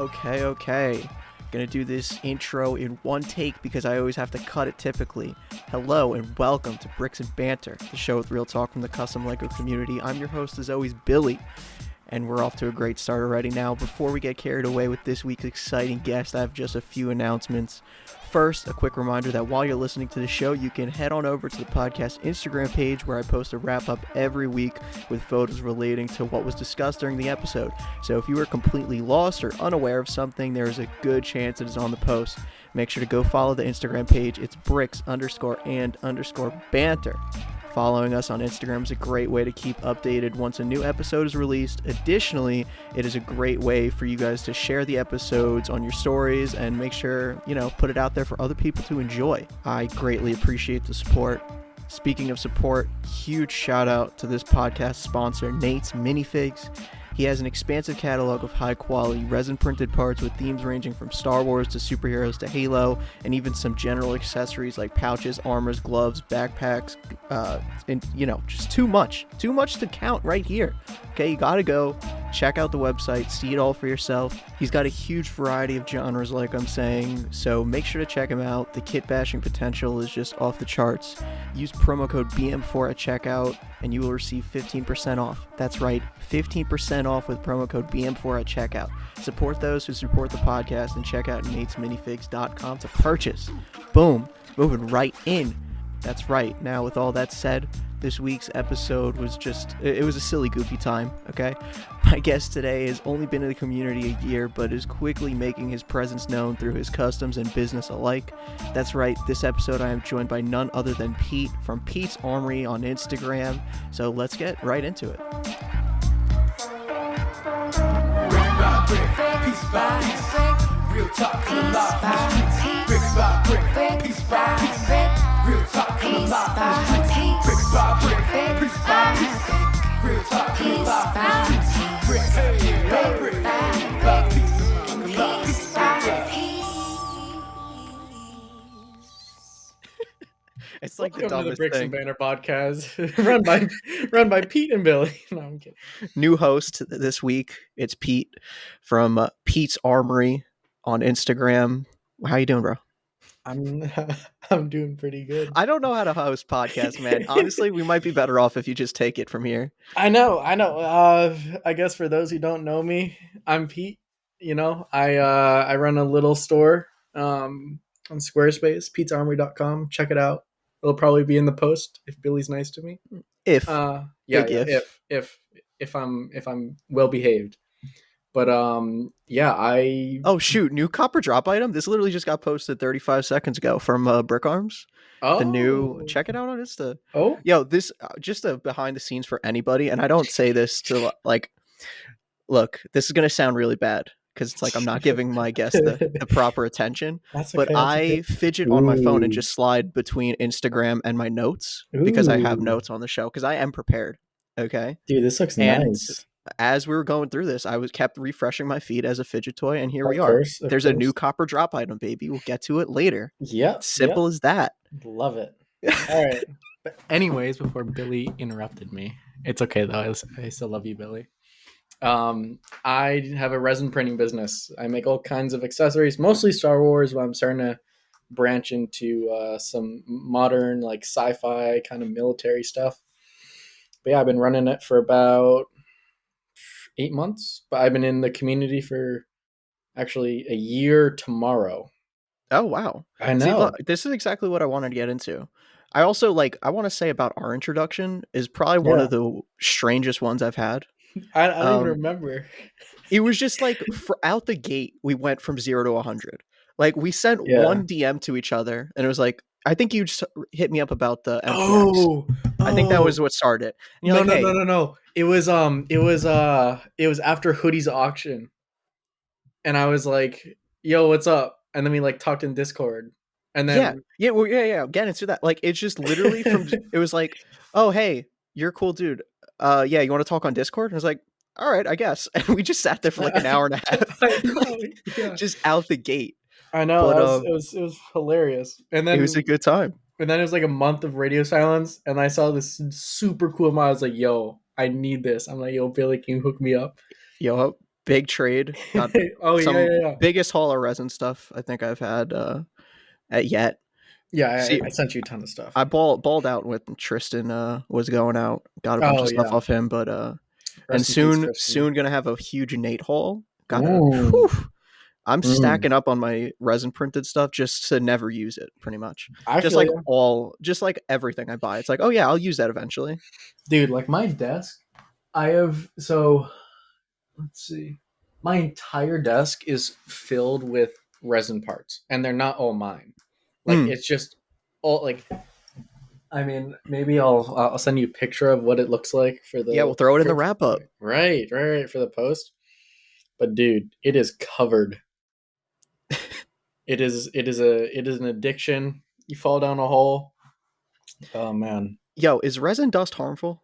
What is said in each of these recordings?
Okay. Gonna do this intro in one take because I always have to cut it typically. Hello and welcome to Bricks and Banter, the show with real talk from the custom Lego community. I'm your host as always, Billy, and we're off to a great start already. Now, before we get carried away with this week's exciting guest, I have just a few announcements. First, a quick reminder that while you're listening to the show, you can head on over to the podcast Instagram page where I post a wrap-up every week with photos relating to what was discussed during the episode. So if you are completely lost or unaware of something, there is a good chance it is on the post. Make sure to go follow the Instagram page. It's bricks_and_banter. Following us on Instagram is a great way to keep updated once a new episode is released. Additionally, it is a great way for you guys to share the episodes on your stories and make sure, put it out there for other people to enjoy. I greatly appreciate the support. Speaking of support, huge shout out to this podcast sponsor, Nate's Minifigs. He has an expansive catalog of high-quality resin-printed parts with themes ranging from Star Wars to superheroes to Halo, and even some general accessories like pouches, armors, gloves, backpacks, and, just too much to count right here. Okay, you gotta go check out the website, see it all for yourself. He's got a huge variety of genres, like I'm saying, so make sure to check him out. The kit bashing potential is just off the charts. Use promo code BM4 at checkout, and you will receive 15% off. That's right, 15% off with promo code BM4 at checkout. Support those who support the podcast and check out natesminifigs.com to purchase. Boom, moving right in. That's right. Now, with all that said, this week's episode was it was a silly, goofy time, okay? My guest today has only been in the community a year, but is quickly making his presence known through his customs and business alike. That's right, this episode I am joined by none other than Pete from Pete's Armory on Instagram. So let's get right into it. Brick by brick, piece by piece, real talk coming live from the streets. Brick by brick, piece by piece, real talk coming live from the streets. Brick by brick, piece by piece, real talk coming live from the streets. Brick by brick, by piece, piece by piece. It's like the Welcome to the dumbest Bricks thing. and Banter podcast, run by Pete and Billy. No, I'm kidding. New host this week. It's Pete from Pete's Armory on Instagram. How you doing, bro? I'm doing pretty good. I don't know how to host podcasts, man. Honestly, we might be better off if you just take it from here. I know. I guess for those who don't know me, I'm Pete. I run a little store on Squarespace, petesarmory.com. Check it out. It'll probably be in the post if Billy's nice to me. If If I'm well behaved. But oh shoot, new copper drop item. This literally just got posted 35 seconds ago from Brick Arms. The new, check it out on Insta. Oh, yo, this just a behind the scenes for anybody, and I don't say this to look, this is gonna sound really bad because it's like I'm not giving my guest the proper attention. that's But okay, I fidget on my phone and Ooh. just slide between Instagram and my notes because I have Ooh. notes on the show because I am prepared. Okay. Dude, this looks And nice. as we were going through this, I was kept refreshing my feed as a fidget toy, and here we Of are. course, of There's a course. new copper drop item, baby. We'll get to it later. Yep. Simple as that. Love it. All right. But anyways, before Billy interrupted me, it's okay though. I still love you, Billy. I have a resin printing business. I make all kinds of accessories, mostly Star Wars, but I'm starting to branch into some modern, like sci-fi kind of military stuff. But yeah, I've been running it for about 8 months, but I've been in the community for actually a year tomorrow. Oh, wow. I See, know. look, this is exactly what I wanted to get into. I also I want to say about our introduction is probably one Yeah. of the strangest ones I've had. I don't even Um, remember. It was just out the gate, we went from 0 to 100. Like we sent Yeah. one DM to each other, and it was like, I think you just hit me up about the MPX. Oh, I think that was what started. And you're no, like, hey, no. It was after Hoodie's auction, and I was like, "Yo, what's up?" And then we talked in Discord, and then yeah. Get into that. Like it's just literally from. It was like, oh hey, you're a cool dude. Yeah, you want to talk on Discord? And I was like, all right, I guess. And we just sat there for like an hour and a half, I know, yeah. just out the gate. I know But, it was hilarious, and then It was a good time. and then it was like a month of radio silence, and I saw this super cool mod. I was like, "Yo, I need this." I'm like, "Yo, Billy, can you hook me up?" Yo, big trade. Got Oh yeah, some yeah, yeah. biggest haul of resin stuff I think I've had at yet. Yeah, See, I sent you a ton of stuff. I balled out with Tristan was going out. Got a bunch Oh of stuff yeah. off him, but and Rest in peace, Tristan. soon gonna have a huge Nate haul. Gotta Ooh. whew, I'm Mm. stacking up on my resin printed stuff just to never use it, pretty much. I feel you. Just like everything I buy. It's like, oh yeah, I'll use that eventually. Dude, like my desk, I have so let's see. My entire desk is filled with resin parts, and they're not all mine. Like Mm. it's just all like. I mean, maybe I'll send you a picture of what it looks like for Yeah, the we'll throw it in the wrap up. right for the post. But dude, it is covered. It is an addiction. You fall down a hole. Oh man. Yo, is resin dust harmful?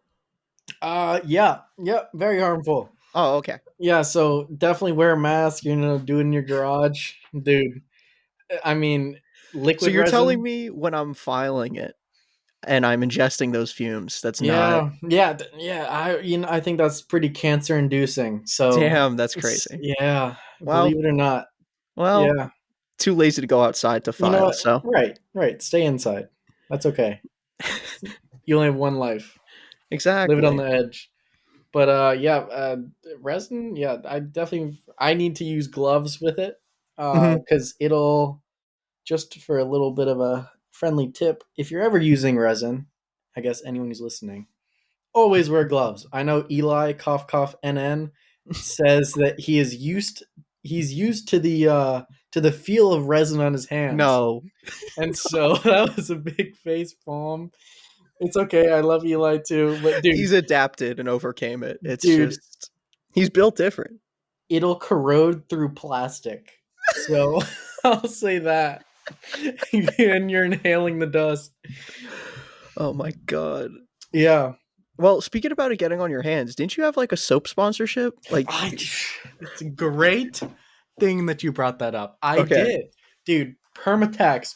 Yeah, very harmful. Oh, okay. Yeah, so definitely wear a mask. Do it in your garage, dude. I mean, So liquid you're telling resin. me when I'm filing it and I'm ingesting those fumes, that's not Yeah. I think that's pretty cancer inducing. So, damn, that's crazy. yeah, Well, believe it or not, well, yeah. too lazy to go outside to You know file, what? so Right. Stay inside. That's okay. You only have one life. Live it on exactly. the edge. But yeah, resin. Yeah, I need to use gloves with it Mhm. because it'll just for a little bit of a friendly tip. If you're ever using resin, I guess anyone who's listening, always wear gloves. I know Eli cough NN says that he's used to the feel of resin on his hands, No, and so that was a big face palm. It's okay. I love Eli too, but he's adapted and overcame it. It's dude, just he's built different. it'll corrode through plastic. So I'll say that. And you're inhaling the dust. Oh my god. Yeah. Well, speaking about it getting on your hands, didn't you have like a soap sponsorship? Like, It's a great thing that you brought that up. I okay, did. Dude, Permatex,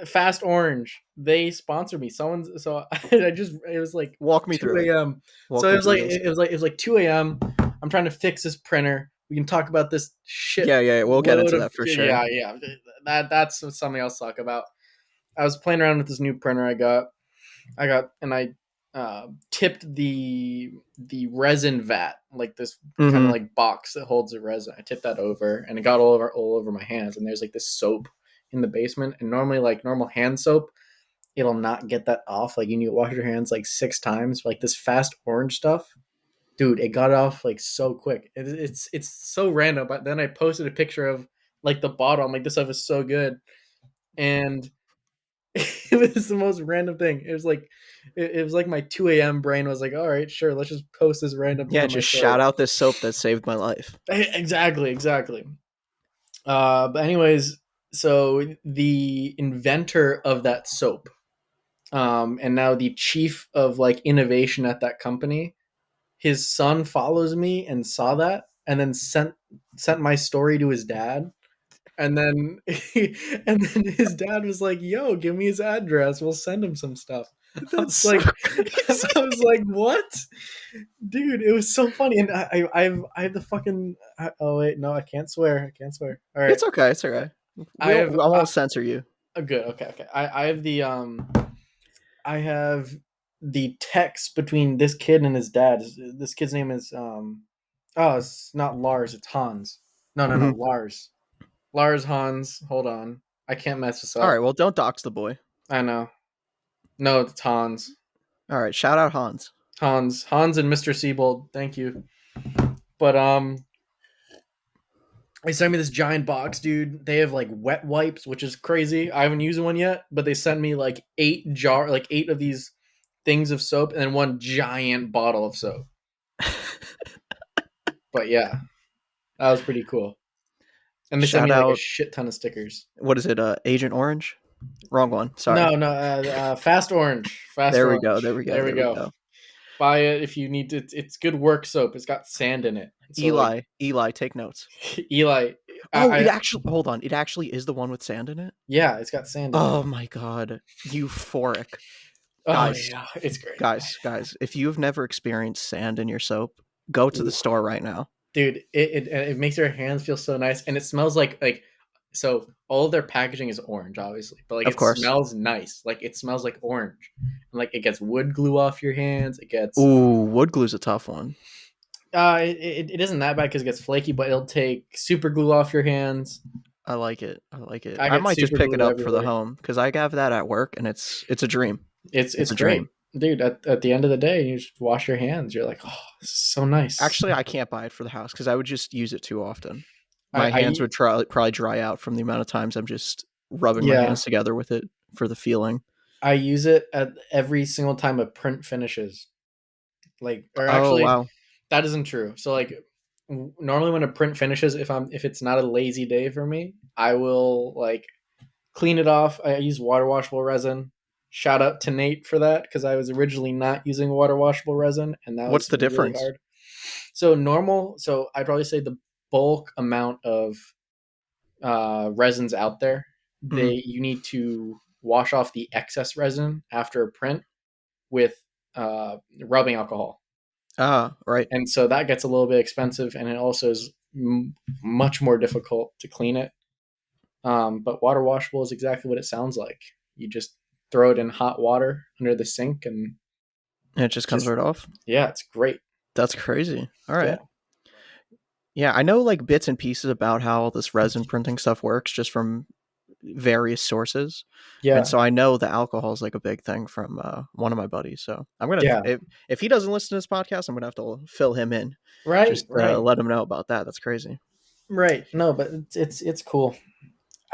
Fast Orange, they sponsor me. It was like walk me 2 through it. a.m. So Walk me through this. it was like 2 a.m. I'm trying to fix this printer. We can talk about this shit Yeah, we'll get load into of that for sure. yeah. That's something else to talk about. I was playing around with this new printer I tipped the resin vat, like this kind of Mhm. like box that holds the resin. I tipped that over, and it got all over my hands. And there's like this soap in the basement, and normally like normal hand soap, it'll not get that off. Like you need to wash your hands like 6 times. Like this Fast Orange stuff, dude, it got off like so quick. It's so random. But then I posted a picture of like the bottle. I'm like, this stuff is so good, and it was the most random thing. It was like my 2 a.m. brain was like, all right, sure, let's just post this random thing Yeah, on my just story. shout out this soap that saved my life. Exactly. But anyways, so the inventor of that soap, and now the chief of like innovation at that company, his son follows me and saw that, and then sent my story to his dad. And then and then his dad was like, "Yo, give me his address. We'll send him some stuff." I That's was so like, crazy. I was like, "What, dude?" It was so funny, and I have the fucking. Oh wait, no, I can't swear. I can't swear. All right, It's okay. It's okay. I I have. won't censor you. Good. Okay. I have I have the text between this kid and his dad. This kid's name is Oh, it's not Lars. It's Hans. No, Mhm. Lars. Lars Hans. Hold on. I can't mess this All right. up. Well, don't dox the boy. I know. No, it's Hans. All right. Shout out Hans. Hans and Mr. Siebold. Thank you. But they sent me this giant box, dude. They have like wet wipes, which is crazy. I haven't used one yet, but they sent me like 8 of these things of soap and then one giant bottle of soap. But yeah, that was pretty cool. And they sent Shout me like a out. shit ton of stickers. What is it? Agent Orange. Wrong one. Sorry. No, Fast Orange. Fast There we go. Orange. There we go. There we There we go. go. Buy it if you need to. It's good work soap. It's got sand in it. So like Eli, take notes. Eli, Oh, it actually. Hold on. It actually is the one with sand in it. yeah, it's got sand in Oh it. my god, euphoric. Oh Guys, yeah, it's great. guys. If you've never experienced sand in your soap, Go to the Ooh. store right now. Dude, it makes your hands feel so nice, and it smells like so all of their packaging is orange, obviously, but like Of it course. smells nice. Like it smells like orange, and like it gets wood glue off your hands. It gets Ooh, wood glue's a tough one. it isn't that bad because it gets flaky, but it'll take super glue off your hands. I like it. I like it. I I get might just super pick it glue up for the everywhere. home because I have that at work, and it's a dream. It's It's a dream. great, dude. At the end of the day, you just wash your hands. You're like, oh, this is so nice. Actually, I can't buy it for the house because I would just use it too often. I, My hands I would probably dry out from the amount of times I'm just rubbing my yeah, hands together with it for the feeling. I use it at every single time a print finishes. Like, or Oh actually, wow. that isn't true. So like normally when a print finishes, if it's not a lazy day for me, I will like clean it off. I use water washable resin. Shout out to Nate for that because I was originally not using water washable resin, and that What's was the really difference? hard. So I'd probably say the bulk amount of resins out there, Hmm. you need to wash off the excess resin after a print with rubbing alcohol, Ah, right. and so that gets a little bit expensive, and it also is much more difficult to clean it. But water washable is exactly what it sounds like. You just throw it in hot water under the sink, and And it just comes just right off. yeah, it's great. That's crazy. All Yeah, right. Yeah, I know like bits and pieces about how this resin printing stuff works just from various sources. And yeah, so I know the alcohol is like a big thing from one of my buddies. So I'm gonna yeah. if he doesn't listen to this podcast, I'm gonna have to fill him in, Right, just right, let him know about that. That's crazy. right. No, but it's cool.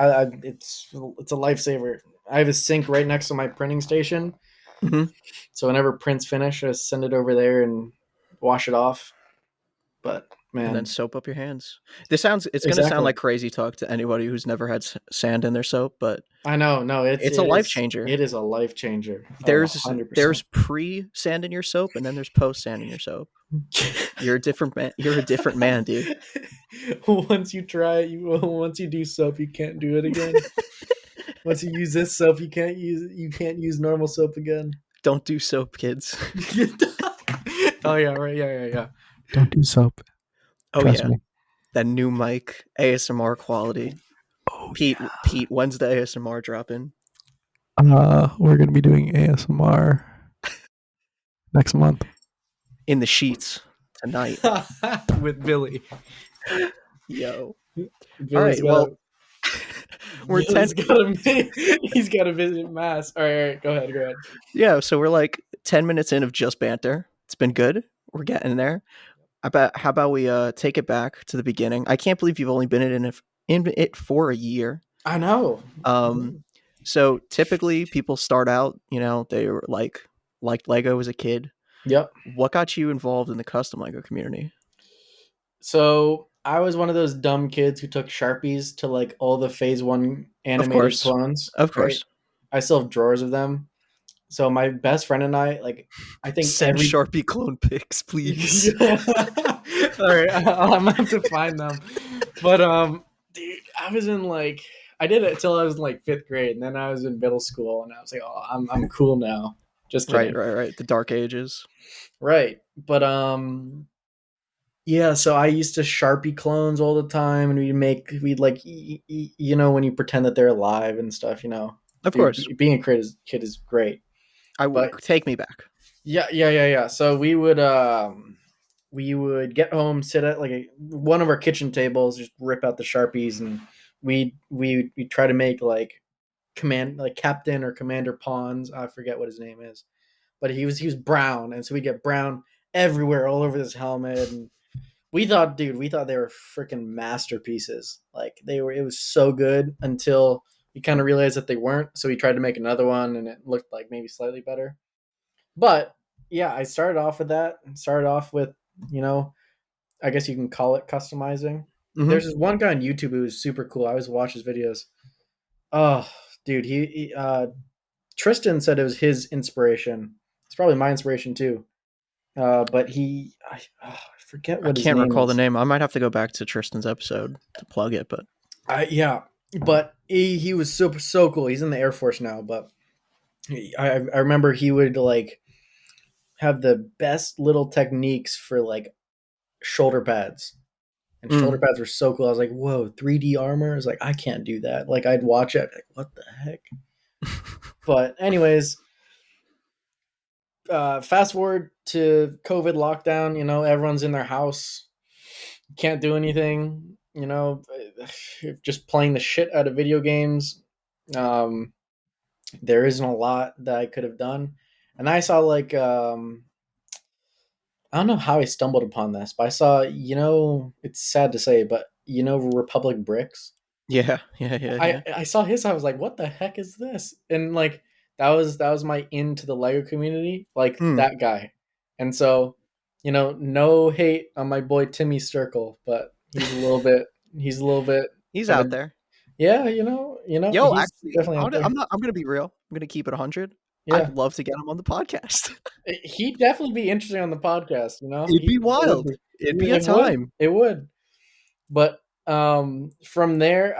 It's a lifesaver. I have a sink right next to my printing station, Hmm. so whenever prints finish, I just send it over there and wash it off. But And then man, soap up your hands. It's gonna sound exactly. like crazy talk to anybody who's never had sand in their soap, but I know. No, it's a life changer. it is a life changer. Oh, There's 100%. pre sand in your soap, and then there's post sand in your soap. You're a different man. You're a different man, dude. Once you try it, once you do soap, you can't do it again. Once you use this soap, you can't use normal soap again. Don't do soap, kids. Oh yeah, right, yeah. Don't do soap. Oh Trust yeah, me. that new mic ASMR quality. Oh Pete, when's the ASMR dropping? we're gonna be doing ASMR next month In the sheets tonight. with Billy. Yo. All Billy's right. got Well, to we're 10. he's got to visit Mass. All right, go ahead. Yeah. So we're like 10 minutes in of just banter. It's been good. We're getting there. How about we take it back to the beginning? I can't believe you've only been in it for a year. I know. Um, so typically people start out, they were like Lego as a kid. Yep. What got you involved in the custom Lego community? So I was one of those dumb kids who took Sharpies to like all the Phase One Of animated course. clones. Of Right. course. I still have drawers of them. So my best friend and I, like, I think Send every. Sharpie clone pics, please. All right, I'm gonna have to find them. But dude, I was in like I did it until I was in like fifth grade, and then I was in middle school, and I was like, oh, I'm cool now. Just Right, kidding. right, right. The dark ages. Right, but yeah. So I used to Sharpie clones all the time, and we'd like when you pretend that they're alive and stuff. Of Dude, course. being a kid is great. I would But take me back. yeah. So we would get home, sit at like one of our kitchen tables, just rip out the Sharpies, and we try to make like Captain or Commander Pawns. I forget what his name is, but he was brown, and so we get brown everywhere, all over this helmet, and we thought they were freaking masterpieces. Like it was so good until we kind of realized that they weren't. So we tried to make another one, and it looked like maybe slightly better. But yeah, I started off with that. Started off with you know I guess you can call it customizing. Hmm. There's this one guy on YouTube who is super cool. I always watch his videos. Oh, dude, Tristan said it was his inspiration. It's probably my inspiration too. But I forget I what his can't name recall the is. name. I might have to go back to Tristan's episode to plug it, but Yeah, but he was so cool. He's in the Air Force now, but I remember he would like have the best little techniques for like shoulder pads. And shoulder Mm. pads were so cool. I was like, whoa, 3D armor? I was like, I can't do that. Like, I'd watch it, I'd be like, what the heck? But anyways, fast forward to COVID lockdown, everyone's in their house, can't do anything, just playing the shit out of video games. Um, there isn't a lot that I could have done. And I saw like I don't know how I stumbled upon this, but I saw, it's sad to say, but Republic Bricks. Yeah, yeah, yeah, I yeah. I saw his. I was like, what the heck is this? And like that was my into the Lego community, like Mm. that guy. And so, no hate on my boy Timmy Sturkle, but he's a little bit He's of a out there. yeah, Yo, he's actually, definitely out there. I'm gonna be real. I'm gonna keep it 100. I'd Yeah, love to get him on the podcast. he'd definitely be interesting on the podcast. It'd He be it would wild. be. It'd be a It would. time. It would. But from there,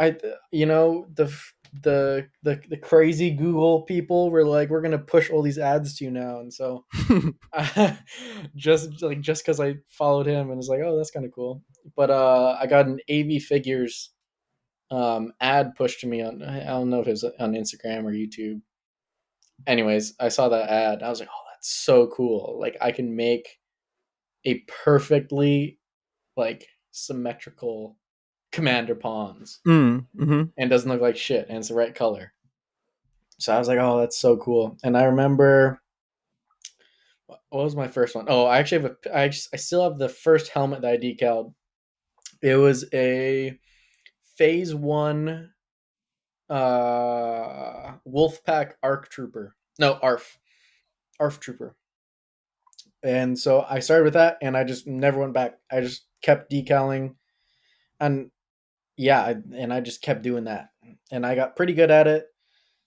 the crazy Google people were like, we're gonna push all these ads to you now, and so just because I followed him and was like, oh, that's kind of cool. But I got an AV figures ad pushed to me on, I don't know if it was on Instagram or YouTube. Anyways, I saw that ad. I was like, oh, that's so cool. Like I can make a perfectly like symmetrical Commander Pawns Mm-hmm. and doesn't look like shit and it's the right color. So I was like, oh, that's so cool. And I remember, what was my first one? Oh, I actually have I still have the first helmet that I decaled. It was a Phase 1 Wolfpack Arc Trooper. No, ARF Trooper. And so I started with that and I just never went back. I just kept decaling. And yeah, and I just kept doing that. And I got pretty good at it.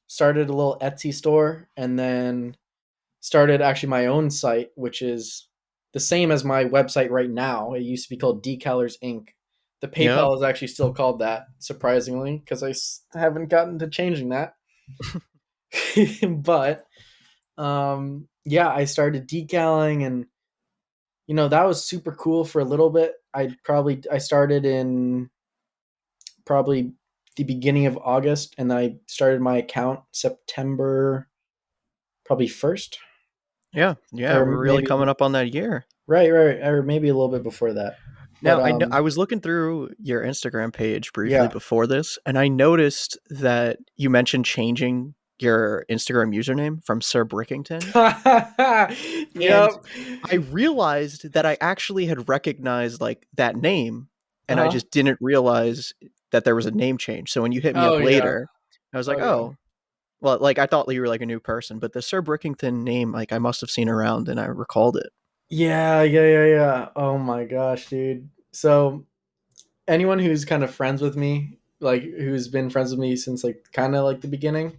Started a little Etsy store and then started actually my own site, which is the same as my website right now. It used to be called Decalers Inc. The Yep. PayPal is actually still called that, surprisingly, because I haven't gotten to changing that. But yeah, I started decaling, and that was super cool for a little bit. I started in probably the beginning of August, and then I started my account September probably 1st, Yeah, yeah. or We're really maybe coming up on that year. right, or maybe a little bit before that. But Now, I was looking through your Instagram page briefly yeah. before this, and I noticed that you mentioned changing your Instagram username from Sir Brickington. And Yep. I realized that I actually had recognized like that name, and I Uh-huh. just didn't realize that there was a name change. So when you hit me Oh up yeah. later, I was like, Oh yeah. oh, well, like I thought you were like a new person, but the Sir Brickington name, like I must have seen around and I recalled it. Yeah. Oh my gosh, dude. So anyone who's kind of friends with me, like who's been friends with me since like kind of like the beginning,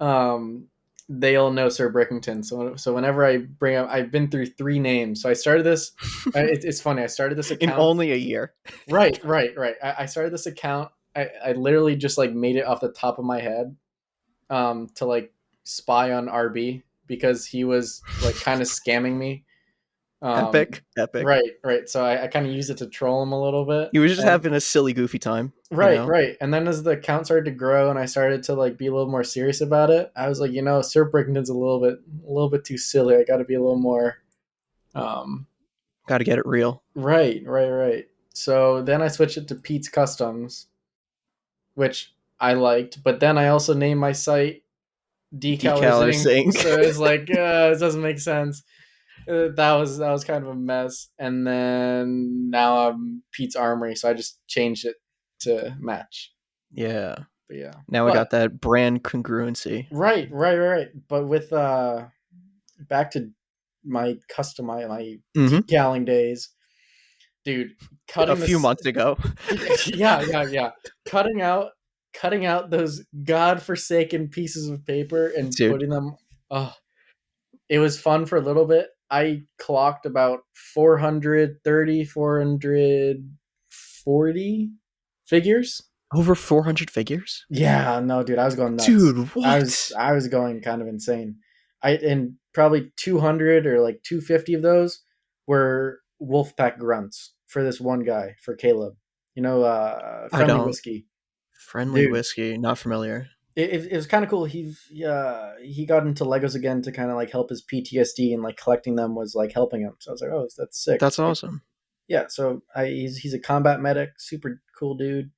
um, they all know Sir Brickington. So whenever I bring up, I've been through 3 names. So I started this. It's funny. I started this In account. only a year. Right. I started this account. I literally just like made it off the top of my head, to like spy on RB because he was like kind of scamming me. Epic, epic. Right. So I kind of used it to troll him a little bit. He was just And having a silly, goofy time, right. And then as the account started to grow and I started to like be a little more serious about it, I was like, Sir Brickington's a little bit too silly. I got to be a little more. Um, Got to get it real. right. So then I switched it to Pete's Customs, which I liked, but then I also named my site Decalers Decaler Inc. sink. So it's like it doesn't make sense. That was kind of a mess, and then now I'm Pete's Armory, so I just changed it to match. Yeah. But yeah, Now I got that brand congruency. right. But with back to my my Mm-hmm. decaling days, dude, A cutting few this, months ago. yeah, cutting out those godforsaken pieces of paper and Dude. putting them. Oh, it was fun for a little bit. I clocked about 440 figures. Over 400 figures? Yeah, no, dude, I was going nuts. Dude, I what? was going kind of insane. And probably 200 or like 250 of those were Wolfpack grunts. for this one guy, for Caleb. I Friendly don't. Whiskey. Friendly Dude, whiskey, not familiar. it was kind of cool. He got into Legos again to kind of like help his PTSD, and like collecting them was like helping him. So I was like, oh, that's sick. That's awesome. Yeah, so he's a combat medic, super cool dude.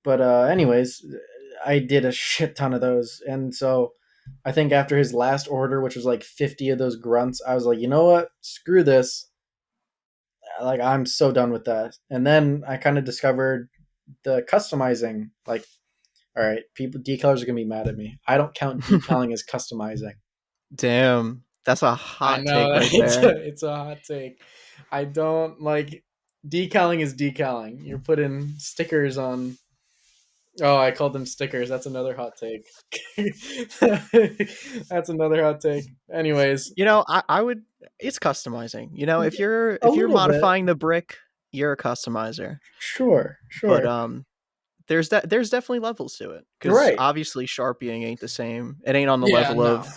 But anyways, I did a shit ton of those, and so I think after his last order, which was like 50 of those grunts, I was like, you know what? Screw this. Like I'm so done with that. And then I kind of discovered the customizing. Like, all right, people decalers are gonna be mad at me. I don't count decaling as customizing. Damn, that's a I hot know take right it's there. it's a hot take. I don't like decaling is decaling. You're putting stickers on. Oh, I called them stickers. That's another hot take. That's another hot take. Anyways, I would. It's customizing. If a you're little bit. modifying the brick, you're a customizer. Sure, But sure. there's definitely levels to it because Right. obviously sharpieing ain't the same. It ain't on the Yeah, level no. of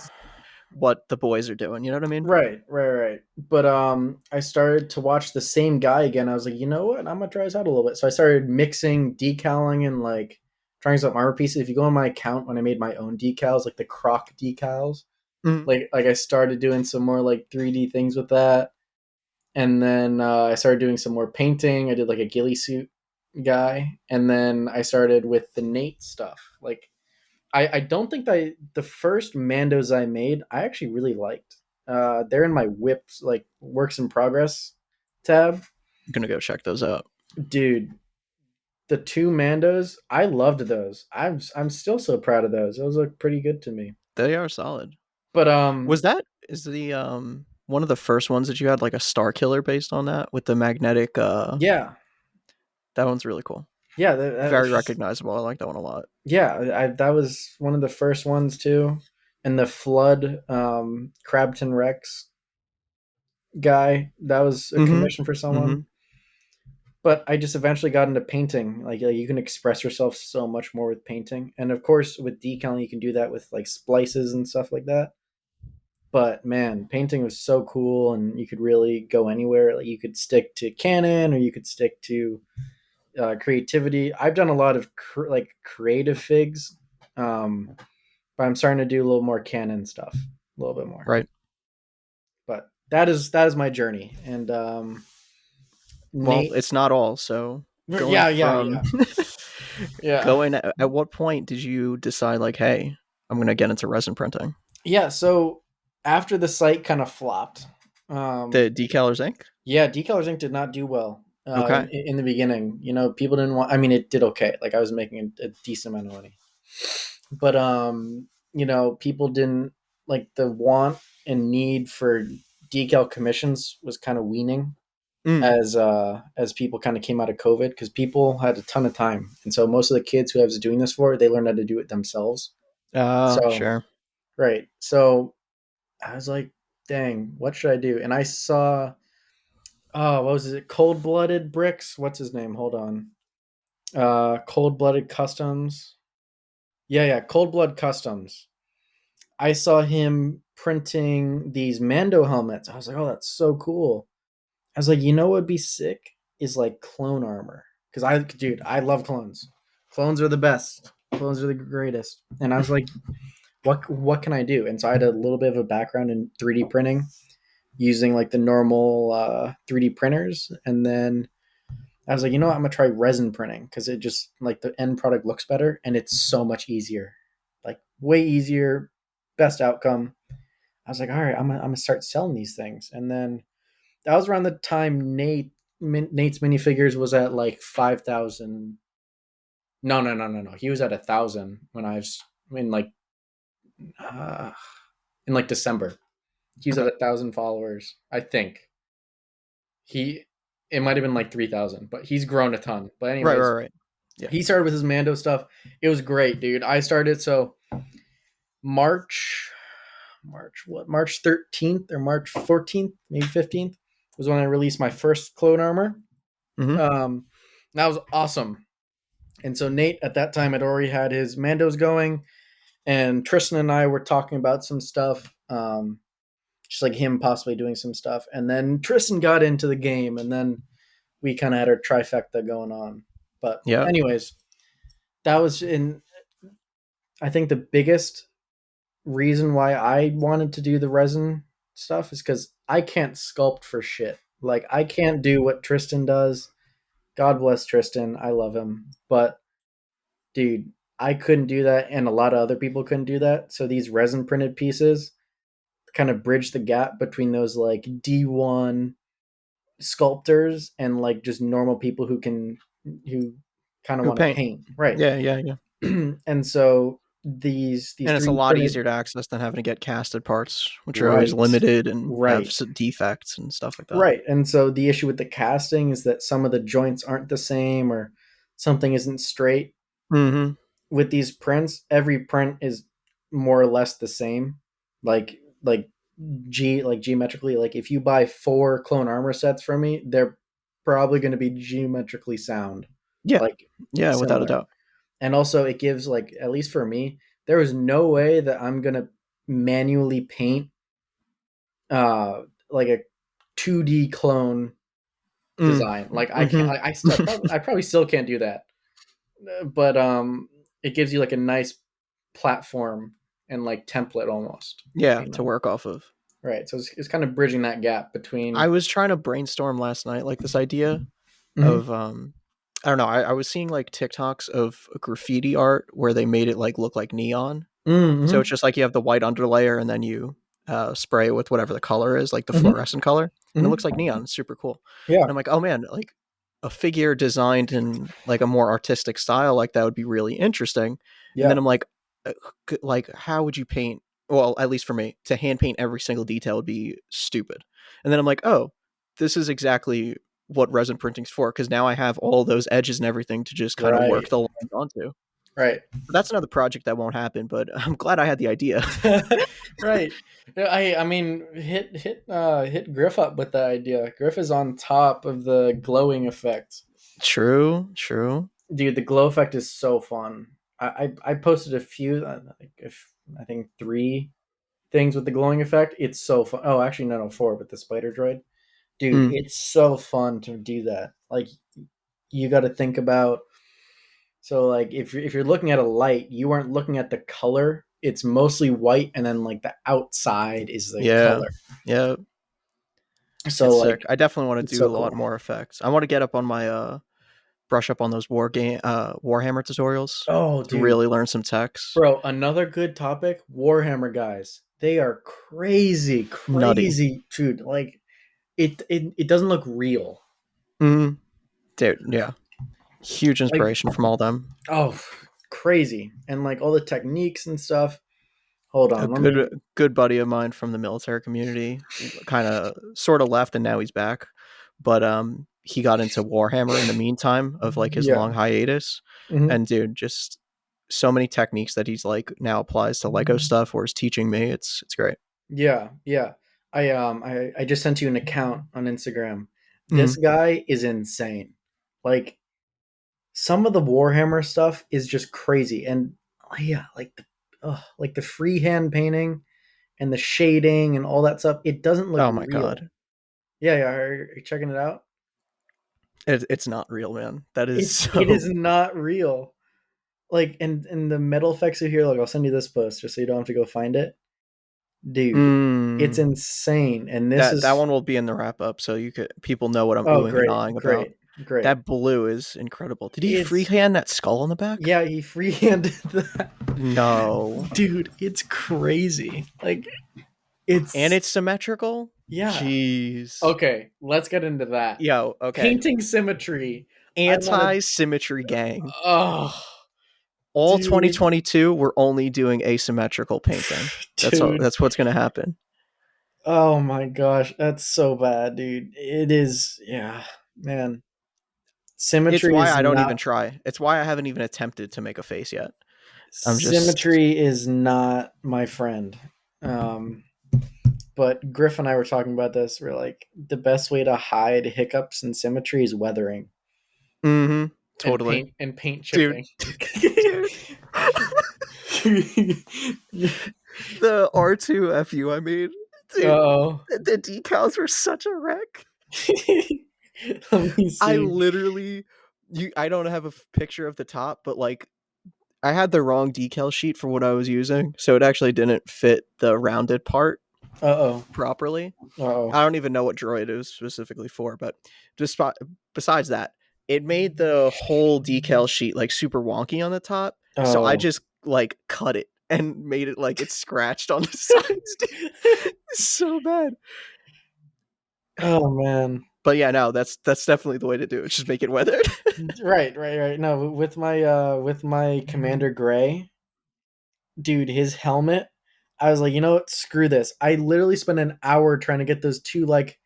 what the boys are doing. You know what I mean? Right. But I started to watch the same guy again. I was like, you know what? I'm gonna try this out a little bit. So I started mixing decaling and like trying some armor pieces. If you go on my account when I made my own decals, like the Croc decals, Mhm. like I started doing some more like 3D things with that. And then I started doing some more painting. I did like a ghillie suit guy, and then I started with the Nate stuff. Like I don't think that the first Mandos I made I actually really liked. They're in my whips like works in progress tab. I'm gonna go check those out. Dude, the two Mandos I loved those. I'm still so proud of those. Those look pretty good to me. They are solid. But Was that is the one of the first ones that you had like a Star Killer based on that with the magnetic? yeah, That one's really cool. yeah, Very recognizable. I like that one a lot. yeah. That was one of the first ones too. And the Flood Crabton Rex guy, that was a Mm-hmm. commission for someone. Mm-hmm. But I just eventually got into painting. Like you can express yourself so much more with painting, and of course with decaling you can do that with like splices and stuff like that. But man, painting was so cool, and you could really go anywhere. Like you could stick to Canon, or you could stick to creativity. I've done a lot of like creative figs, but I'm starting to do a little more Canon stuff, a little bit more. Right. But that is my journey, and Well, Nate. it's not all. So going Yeah. from Yeah. going at what point did you decide like, hey, I'm gonna get into resin printing? Yeah, so after the site kind of flopped, The Decalers Inc. yeah, Decalers Inc. did not do well Okay. in the beginning. People didn't want. I mean, it did okay. Like I was making a decent amount of money, but people didn't like the want and need for decal commissions was kind of weaning Mm. as people kind of came out of COVID because people had a ton of time, and so most of the kids who I was doing this for, they learned how to do it themselves. So Sure. right, so I was like, dang, what should I do? And I saw, oh, what was it? Cold Blooded Bricks. What's his name? Hold on. Cold Blooded Customs. Yeah, Cold Blood Customs. I saw him printing these Mando helmets. I was like, oh, that's so cool. I was like, you know what would be sick is like clone armor. Because dude, I love clones. Clones are the best. Clones are the greatest. And I was like, what can I do? And so I had a little bit of a background in 3D printing using like the normal 3D printers. And then I was like, you know what? I'm going to try resin printing because it just like the end product looks better and it's so much easier. Like way easier, best outcome. I was like, all right, I'm gonna start selling these things. And then that was around the time Nate's minifigures was at like 5,000. No. He was at 1,000 when I was uh, in like December. He's at Okay. 1,000 followers, I think. He it might have been like 3,000, but he's grown a ton. But Right. Right. anyways, Right. Yeah. he started with his Mando stuff. It was great, dude. I started so March March 13th or March 14th, maybe 15th was when I released my first clone armor. Mm-hmm. That was awesome. And so Nate at that time had already had his Mandos going, and Tristan and I were talking about some stuff. Just like him possibly doing some stuff. And then Tristan got into the game, and then we kind of had our trifecta going on. But Yeah. anyways, that was in. I think the biggest reason why I wanted to do the resin stuff is because I can't sculpt for shit. Like I can't do what Tristan does. God bless Tristan. I love him. But dude, I couldn't do that, and a lot of other people couldn't do that. So these resin printed pieces kind of bridge the gap between those like D1 sculptors and like just normal people who kind of Who want to paint? paint, right? Yeah, yeah, yeah. And so these And it's a 3D lot printed, easier to access than having to get casted parts, which are always right, limited and have right, defects and stuff like that. right. And so the issue with the casting is that some of the joints aren't the same or something isn't straight. Mm-hmm. With these prints, every print is more or less the same. Like geometrically, like if you buy 4 clone armor sets from me, they're probably going to be geometrically sound, Yeah, like yeah, without a similar. doubt. And also it gives, like, at least for me, there is no way that I'm going to manually paint like a 2D clone Mm. design. Like I can't, Mm-hmm. I probably still can't do that. But it gives you like a nice platform and like template almost, Yeah, you to know. work off of. Right, so it's kind of bridging that gap I between. was trying to brainstorm last night, like this idea Mhm. of I don't know. I was seeing like TikToks of graffiti art where they made it like look like neon. So it's Mhm. just like you have the white underlayer and then you spray it with whatever the color is, like the Mhm. fluorescent color, and it looks Mhm. like neon. It's super cool. Yeah. And I'm like, oh man, like a figure designed in like a more artistic style like that would be really interesting. And then Yeah. I'm uh, like how would you paint? Well, at least for me, to hand paint every single detail would be stupid. And then I'm like, oh, this is exactly what resin printing's for, because now I have all those edges and everything to just kind of work Right. the lines onto. Right. But that's another project that won't happen, but I'm glad I had the idea. Right. Yeah, I mean, hit Griff up with that idea. Griff is on top of the glowing effect. True, true. Dude, the glow effect is so fun. I posted a few, if I think 3 things with the glowing effect. It's so fun. Oh, actually, no, 4 with the spider droid. Dude, Mm, it's so fun to do that. Like, you got to think about. So, like, if you're looking at a light, you aren't looking at the color. It's mostly white, and then like the outside is the yeah, color. yeah, So, it's like, sick. I definitely want to it's do so a lot cool. more effects. I want to get up on my brush up on those Warhammer tutorials Oh, to dude, really learn some techs. bro, another good topic. Warhammer guys, they are crazy, Nutty. crazy, dude. Like, it doesn't look real. Mm, dude, yeah. Huge Like, inspiration from all them. oh, crazy, and like all the techniques and stuff. Hold A on, let me. good buddy of mine from the military community kind of sort of left and now he's back. But he got into Warhammer in the meantime of like his Yeah. long hiatus. Mhm. And dude, just so many techniques that he's like now applies to Lego stuff or is teaching me. It's great. Yeah, yeah. I just sent you an account on Instagram. This Mm. guy is insane. Like, some of the Warhammer stuff is just crazy, and yeah, like the freehand painting and the shading and all that stuff. It doesn't look Oh my real. god. Yeah, yeah. Are you checking it out? It's not real, man. That is It is so not real. Like, and the metal effects are here. Like, I'll send you this post just so you don't have to go find it, dude. It's mm. insane, and this That is. one will be in the wrap up so you could people know what I'm Oh, oohing and great, ahhing about. great, great. That blue is incredible. Did he It's freehand that skull on the back? Yeah, he freehanded that. No. Dude, it's crazy. Like, And it's it's symmetrical? yeah. Jeez. Okay, let's get into that. Yo, okay. Painting symmetry. I want to. Anti-symmetry gang. Oh, All dude, 2022, we're only doing asymmetrical painting. That's all. dude. That's what's gonna happen. Oh my gosh, that's so bad, dude. It is. Yeah, man. It's Symmetry why is I don't even not. try. It's why I haven't even attempted to make a face yet. I'm just Symmetry is not my friend. Um, but Griff and I were talking about this. We're like, the best way to hide hiccups and symmetry is weathering mm-hmm. and Totally. paint Dude. chipping. Dude. The R2 FU I made. Dude, Oh, the decals were such a wreck. Let me I see. literally, I don't have a picture of the top, but like I had the wrong decal sheet for what I was using, so it actually didn't fit the rounded part Uh-oh. properly. Uh-oh. I don't even know what droid it was specifically for, but just besides that, it made the whole decal sheet like super wonky on the top. So I Oh. just like cut it and made it like it's scratched on the sides. Dude. It's so bad. Oh man. But yeah, no, that's definitely the way to do it. Just make it weathered. Right. No, with my Commander Gray, dude, his helmet, I was like, you know what? Screw this. I literally spent an hour trying to get those two like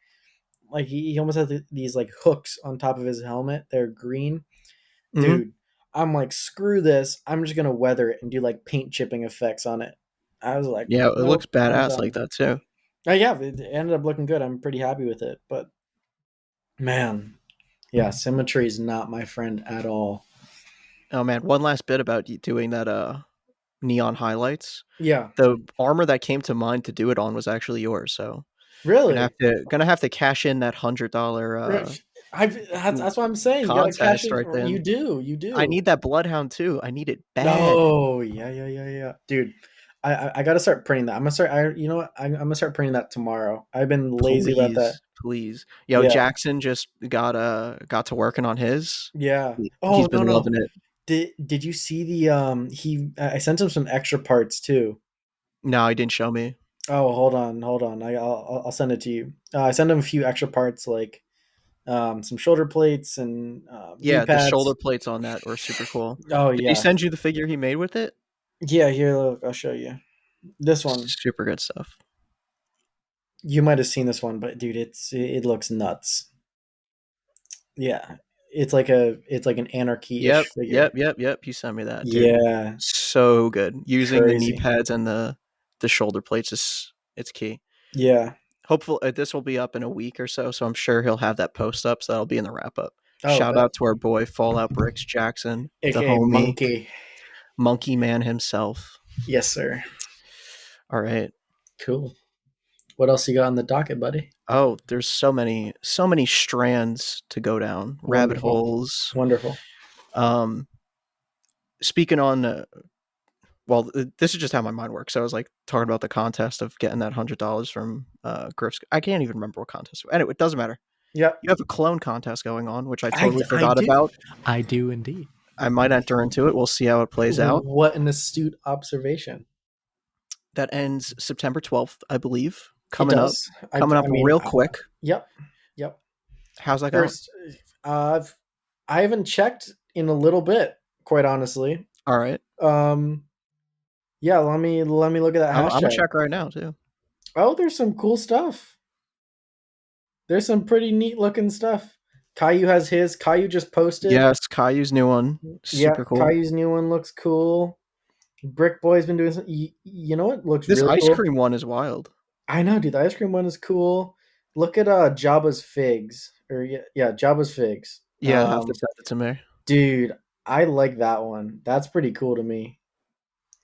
he almost has these like hooks on top of his helmet. They're green. Mhm. Dude, I'm like, screw this. I'm just gonna weather it and do like paint chipping effects on it. I was like, Yeah, it looks nope, I'm badass like done. that too. Yeah, it ended up looking good. I'm pretty happy with it. But man, yeah, symmetry is not my friend at all. Oh man, one last bit about doing that neon highlights. Yeah, The armor that came to mind to do it on was actually yours, so really. gonna have to cash in that $100 That's what I'm saying. You gotta cash contest it. right You then. do. You I do. need that bloodhound too. I need it bad. Oh yeah, dude. I gotta start printing that. I'm gonna start. You know what? I'm gonna start printing that tomorrow. I've been lazy about that. Please, please. Yo, Yeah, Jackson just got to working on his. yeah. He's Oh been no. loving it. Did you see the he I sent him some extra parts too. No, he didn't show me. Oh, hold on. I'll send it to you. I sent him a few extra parts like some shoulder plates and D Yeah, the shoulder pads. plates on that were super cool. Oh Did he yeah, send you the figure he made with it? yeah. Here, look, I'll show you this one. Super good stuff. You might have seen this one, but dude, it looks nuts. Yeah, it's like an anarchy Yep, ish figure. yep. You sent me that, dude. Yeah, So good. Using the knee crazy. pads and the shoulder plates is it's key. Yeah. Hopefully, this will be up in a week or so, so I'm sure he'll have that post up, so that'll be in the wrap up. Oh, Shout bet. out to our boy Fallout Bricks Jackson, the AKA homie, monkey. monkey man himself. Yes, sir. All right. Cool. What else you got on the docket, buddy? Oh, there's so many strands to go down, rabbit Wonderful. holes. Wonderful. Um, speaking on, well, this is just how my mind works. So I was like talking about the contest of getting that $100 from Griff's. I can't even remember what contest. Anyway, it doesn't matter. Yep. You have a clone contest going on, which I totally I forgot do. about. I do indeed. I might enter into it. We'll see how it plays out. What an astute observation. That ends September 12th, I believe. It does. Coming up I mean, real quick. yep. Yep. How's that going? First, I haven't checked in a little bit, quite honestly. All right. Yeah, let me look at that I'm hashtag. gonna check right now too. Oh, there's some cool stuff. There's some pretty neat looking stuff. Caillou has his. Caillou just posted. Yes, Caillou's new one. Yeah, Super cool. Caillou's new one looks cool. Brick Boy's been doing some. You know what looks This really ice cool? cream one is wild. I know, dude. The ice cream one is cool. Look at Jabba's figs, or yeah, Jabba's figs. Yeah, have to send it to me. Dude, I like that one. That's pretty cool to me.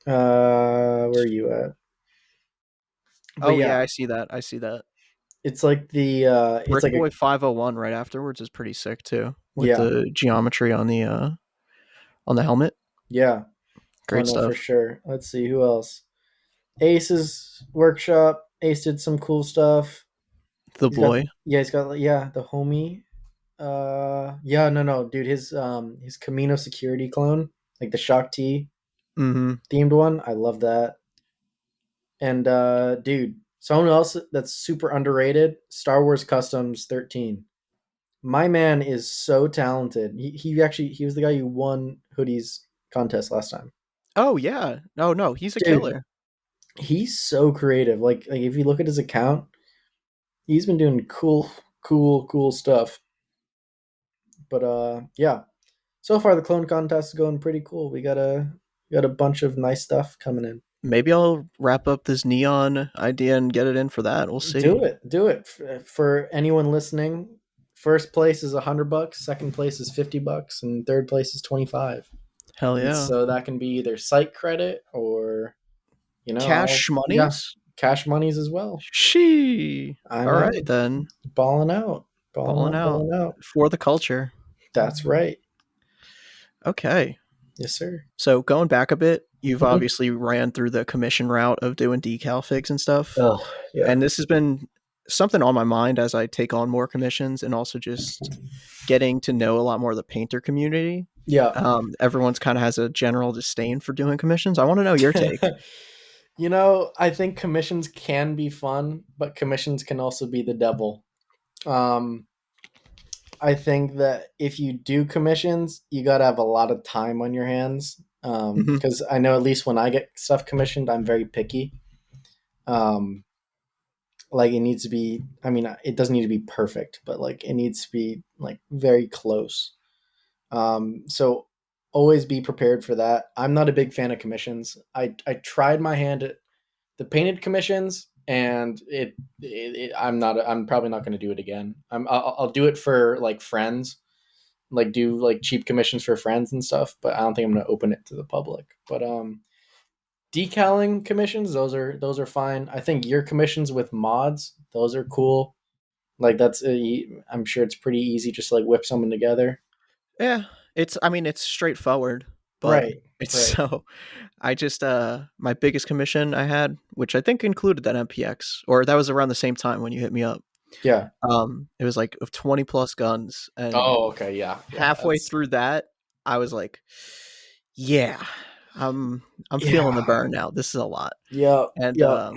Where are you at? But Oh yeah, yeah, I see that. I see that. it's like the it's Brick like a Boy 501 right afterwards is pretty sick too, with yeah, the geometry on the helmet. yeah. Oh Great no, for stuff. sure. Let's see who else. Ace's workshop. Ace did some cool stuff. The He's got boy. yeah, he's got yeah, the homie. Yeah, no, dude, his Camino security clone, like the Shock T Mm-hmm. themed one. I love that. And dude, someone else that's super underrated, Star Wars Customs 13. My man is so talented. He was the guy who won hoodies contest last time. Oh yeah. No, he's a Dude, killer. he's so creative. Like if you look at his account, he's been doing cool stuff. But yeah. So far the clone contest is going pretty cool. We got a bunch of nice stuff coming in. Maybe I'll wrap up this neon idea and get it in for that. We'll see. Do it for anyone listening. First place is $100, second place is $50, and third place is 25. Hell And yeah. so that can be either site credit or Cash yeah, monies? cash monies as well. She. I All know, right then. balling out. Balling out balling out. for the culture. That's right. Okay. Yes, sir. So going back a bit, you've Mhm. obviously ran through the commission route of doing decal figs and stuff. Oh, yeah. And this has been something on my mind as I take on more commissions and also just getting to know a lot more of the painter community. Yeah. Everyone's kind of has a general disdain for doing commissions. I want to know your take. I think commissions can be fun, but commissions can also be the devil. Um, I think that if you do commissions, you got to have a lot of time on your hands. Hmm. Because I know at least when I get stuff commissioned, I'm very picky. Um, like it needs to be, I mean, it doesn't need to be perfect, but like it needs to be like very close. So always be prepared for that. I'm not a big fan of commissions. I tried my hand at the painted commissions, and I'm probably not going to do it again. I'll do it for like friends, like do like cheap commissions for friends and stuff, but I don't think I'm going to open it to the public. But decaling commissions, those are fine. I think your commissions with mods, those are cool. Like I'm sure it's pretty easy just to, like whip someone together. Yeah, I mean, it's straightforward, but Right. it's Right. so, I just, my biggest commission I had, which I think included that MPX, or that was around the same time when you hit me up. Yeah. It was like of 20 plus guns, and Oh, okay. Yeah. Yeah. halfway That's through that, I was like, yeah, I'm feeling yeah. the burn now. This is a lot. Yeah. And Yeah.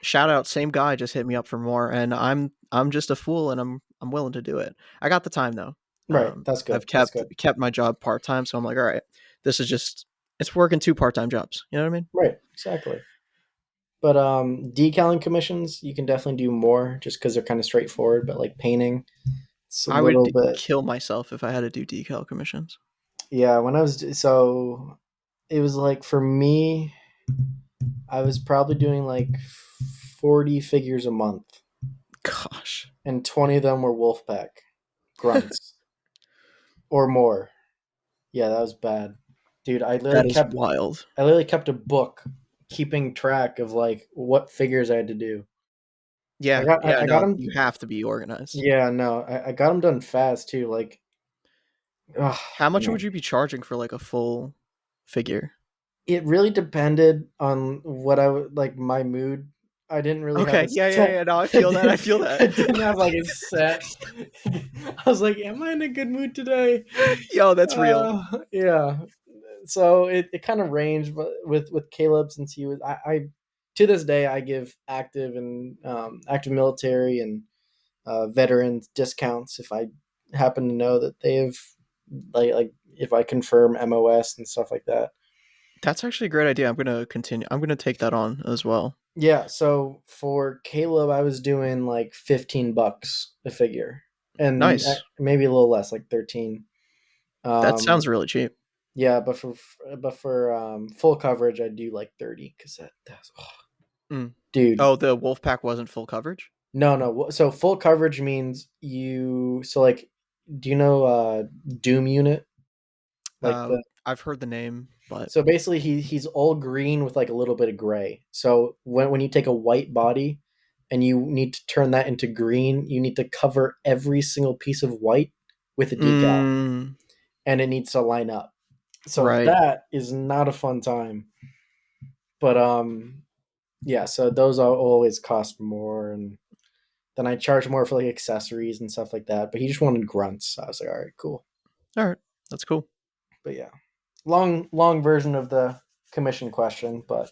shout out, same guy just hit me up for more, and I'm just a fool, and I'm willing to do it. I got the time though. Right. That's good. I've That's kept good. kept my job part time, so I'm like, all right, this is just it's working two part time jobs. You know what I mean? Right. Exactly. But decaling commissions, you can definitely do more just because they're kind of straightforward. But like painting, it's a I little would bit. kill myself if I had to do decal commissions. Yeah. When I was so, it was like for me, I was probably doing like 40 figures a month, Gosh, and 20 of them were Wolfpack grunts or more. Yeah, that was bad, dude. that is wild. I literally kept a book keeping track of like what figures I had to do. Yeah, yeah. I got No, them. you have to be organized. Yeah, no, I got them done fast too. Like, ugh, How much would man, you be charging for like a full figure? it really depended on what I would like my mood. I didn't really have a Okay, yeah, yeah, set. yeah. No, I feel that. I feel that. I didn't have like a set. I was like, "Am I in a good mood today?" Yo, that's real. Yeah. So it kind of ranged, but with Caleb, since he was I to this day I give active and active military and veterans discounts if I happen to know that they have like if I confirm MOS and stuff like that. That's actually a great idea. I'm gonna continue. I'm gonna take that on as well. Yeah, so for Caleb, I was doing like $15 a figure, and Nice. maybe a little less, like 13. That Um, sounds really cheap. yeah, but for full coverage, I do like 30 because that's Mm. dude. Oh, the Wolfpack wasn't full coverage. No. So full coverage means so like, do you know Doom unit? Like Uh, the I've heard the name, but so basically he's all green with like a little bit of gray. So when you take a white body and you need to turn that into green, you need to cover every single piece of white with a decal, mm, and it needs to line up. So right. that is not a fun time. But yeah, so those always cost more, and then I charge more for like accessories and stuff like that. But he just wanted grunts. So I was like, all right, cool. All right, that's cool. But yeah, long version of the commission question, but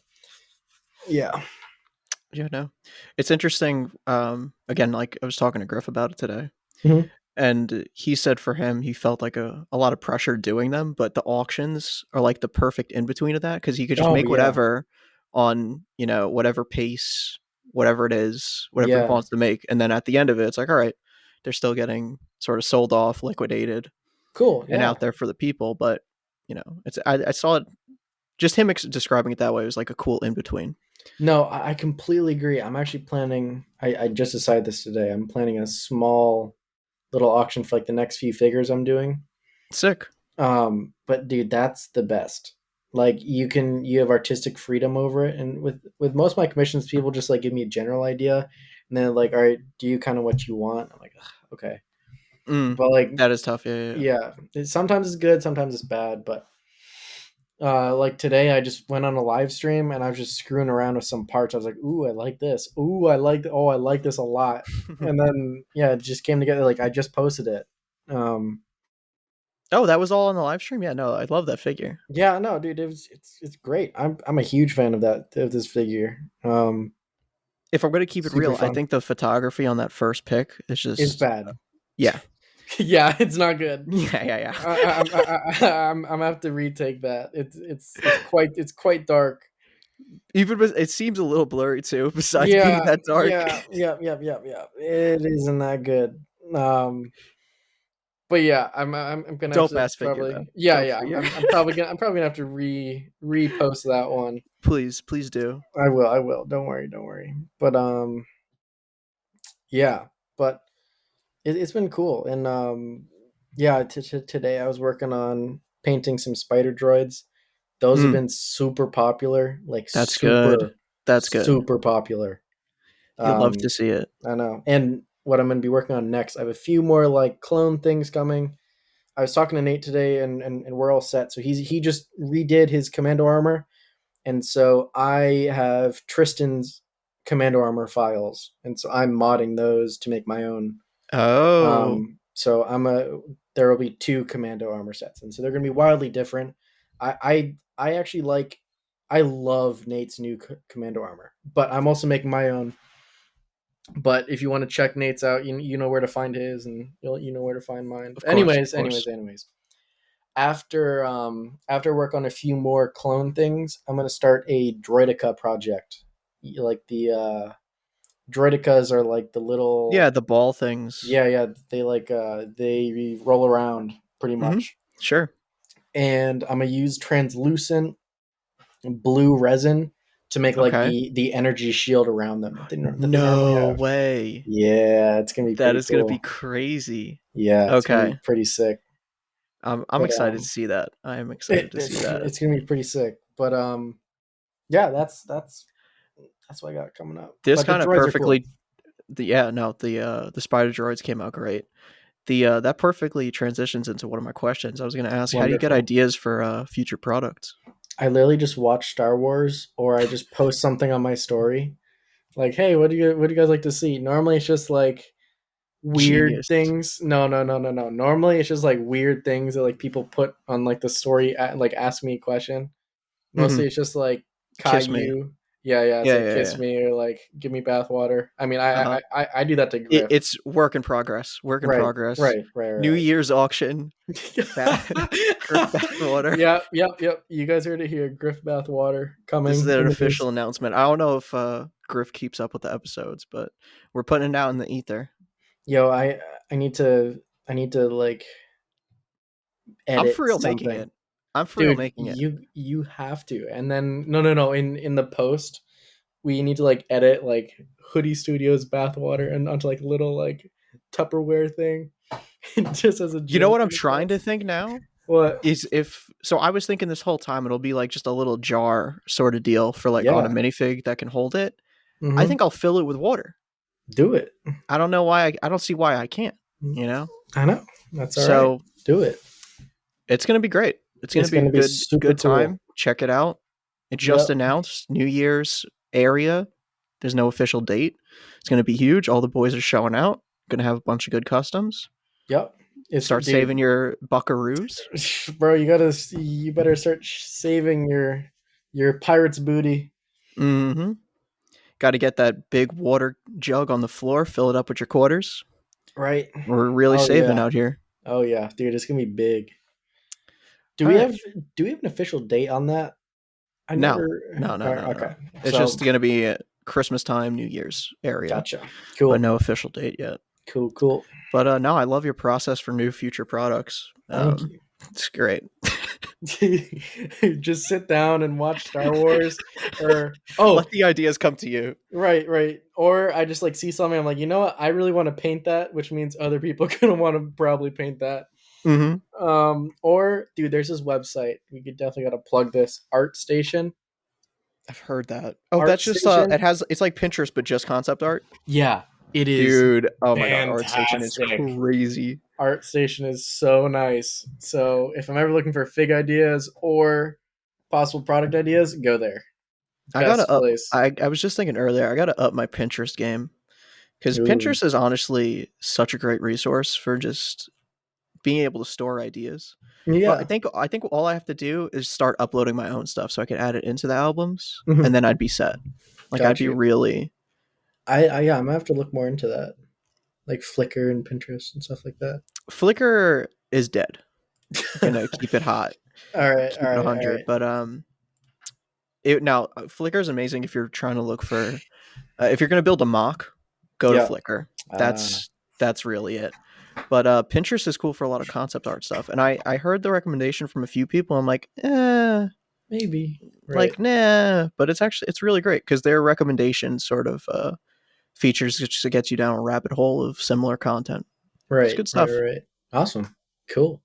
yeah. Yeah, no, it's interesting. Again, like I was talking to Griff about it today, Mhm. and he said for him, he felt like a lot of pressure doing them, but the auctions are like the perfect in between of that because he could just Oh make yeah, whatever on whatever pace, whatever it is, whatever he yeah, wants to make, and then at the end of it, it's like, all right, they're still getting sort of sold off, liquidated, cool, and yeah. out there for the people. But it's I saw it just him describing it that way was like a cool in between. No, I completely agree. I'm actually planning. I just decided this today. I'm planning a small little auction for like the next few figures I'm doing. Sick. But dude, that's the best. Like you have artistic freedom over it, and with most of my commissions, people just like give me a general idea, and then like, all right, do you kind of what you want? I'm like, ugh, okay. But like, That is tough. Yeah. sometimes it's good, sometimes it's bad. But like today, I just went on a live stream and I was just screwing around with some parts. I was like, "Ooh, I like this. Ooh, I like this a lot." And then it just came together. Like I just posted it. Oh, that was all on the live stream. Yeah, no, I love that figure. Yeah, no, dude, it's great. I'm a huge fan of this figure. If I'm gonna keep it Super real, I fun. think the photography on that first pic is It's just bad. yeah, Yeah, it's not good. yeah. I'm gonna have to retake that. It's quite dark. Even it seems a little blurry too. Besides being Yeah, that dark. yeah. It isn't that good. But yeah, I'm gonna have Dope to ass figure though. probably Dope figure. I'm probably gonna have to repost that one. Please do. I will. Don't worry. But yeah, but it's been cool. And yeah, today I was working on painting some spider droids. Those have Mm, been super popular, like that's good. That's good. super popular. You love to Um, see it. I know. And what I'm going to be working on next, I have a few more like clone things coming. I was talking to Nate today, and we're all set. So he just redid his commando armor, and so I have Tristan's commando armor files, and so I'm modding those to make my own. Oh, So there will be two commando armor sets, and so they're going to be wildly different. I actually I love Nate's new commando armor, but I'm also making my own. But if you want to check Nate's out, you know where to find his, and you know where to find mine. of course, of course. Anyways. After work on a few more clone things, I'm gonna start a Droidica project. Like the Droidicas are like the little Yeah, the ball things. yeah, they roll around pretty Mm-hmm. much. Sure. And I'm gonna use translucent blue resin to make like Okay. the energy shield around them that they normally No have. way. Yeah, it's gonna be That pretty is gonna be cool. crazy. Yeah, it's gonna be Okay. pretty sick. I'm But excited to see that. I am excited to see that. it's gonna be pretty sick. But yeah, that's what I got coming up. This But the kind of droids are cool. perfectly the spider droids came out great. That perfectly transitions into one of my questions. I was going to ask, how do you get Wonderful. ideas for future products? I literally just watch Star Wars, or I just post something on my story, like, "Hey, what do you guys like to see?" Normally, it's just like weird Genius. things. No. Normally, it's just like weird things that like people put on like the story, like ask me a question. Hmm. Mostly, it's just like Kiss me. Caillou. Yeah. It's Yeah, like yeah, kiss yeah. me or like give me bathwater. I mean, Uh-huh. I do that to Griff. It's work in progress. Work in Right, progress. right, right, New right. Year's auction. Griff bathwater. Yep. You guys heard it here. Griff bathwater This is coming an in the news. official announcement. I don't know if Griff keeps up with the episodes, but we're putting it out in the ether. Yo, I need to like I'm edit for real making something. it. I'm for real Dude, making it. you have to. And then no. In the post, we need to like edit like Hoodie Studios bathwater and onto like little like Tupperware thing. Just as a You know joke what I'm in the trying to post. think now? What? Is if so I was thinking this whole time it'll be like just a little jar sort of deal for like on a Yeah. minifig that can hold it. I Mm-hmm. think I'll fill it with water. Do it. I don't know why I don't see why I can't, you know? I know. That's all right. So Do it. it's gonna be great. It's gonna It's be a gonna be super good cool. time. Check it out. It just Yep. announced New Year's area. There's no official date. It's gonna be huge. All the boys are showing out. Gonna have a bunch of good customs. Yep. It's Start dude, saving your buckaroos. bro. You better start saving your pirate's booty. Mm-hmm. Got to get that big water jug on the floor, fill it up with your quarters. Right. We're really Oh saving yeah. out here. Oh yeah, dude. It's gonna be big. Do All we right. have do we have an official date on that? I No, never. no, no, no, Okay. no. It's So just going to be Christmas time, New Year's area, gotcha. but Cool. no official date yet. Cool. But no, I love your process for new future products. Thank you. It's great. Just sit down and watch Star Wars, or Let the ideas come to you. right. Or I just like see something. I'm like, you know what? I really want to paint that, which means other people gonna want to probably paint that. Mm-hmm. Or dude, there's this website. We could definitely got to plug this Art Station. I've heard that. Oh, Art that's just Station. it's like Pinterest, but just concept art. Yeah, It is Dude, oh my god, ArtStation is fantastic. crazy. ArtStation is so nice. So if I'm ever looking for fig ideas or possible product ideas, go there. I gotta Best up. place. I was just thinking earlier. I gotta up my Pinterest game because Ooh. Pinterest is honestly such a great resource for just being able to store ideas. Well, Yeah. I think all I have to do is start uploading my own stuff so I can add it into the albums, and Mhm. then I'd be set. Like I'd Got be you. really. Yeah, I'm gonna have to look more into that. Like Flickr and Pinterest and stuff like that. Flickr is dead. Gonna keep it hot, All right, all keep it right, all 100. right. But Flickr is amazing if you're trying to look for if you're gonna build a mock, go to Yeah. Flickr. Ah, That's really it. But Pinterest is cool for a lot of concept art stuff. And I heard the recommendation from a few people. I'm like, maybe. Right. like nah. But it's really great because their recommendation sort of features just gets you down a rabbit hole of similar content. It's Right, good right, stuff. right. Awesome. Cool.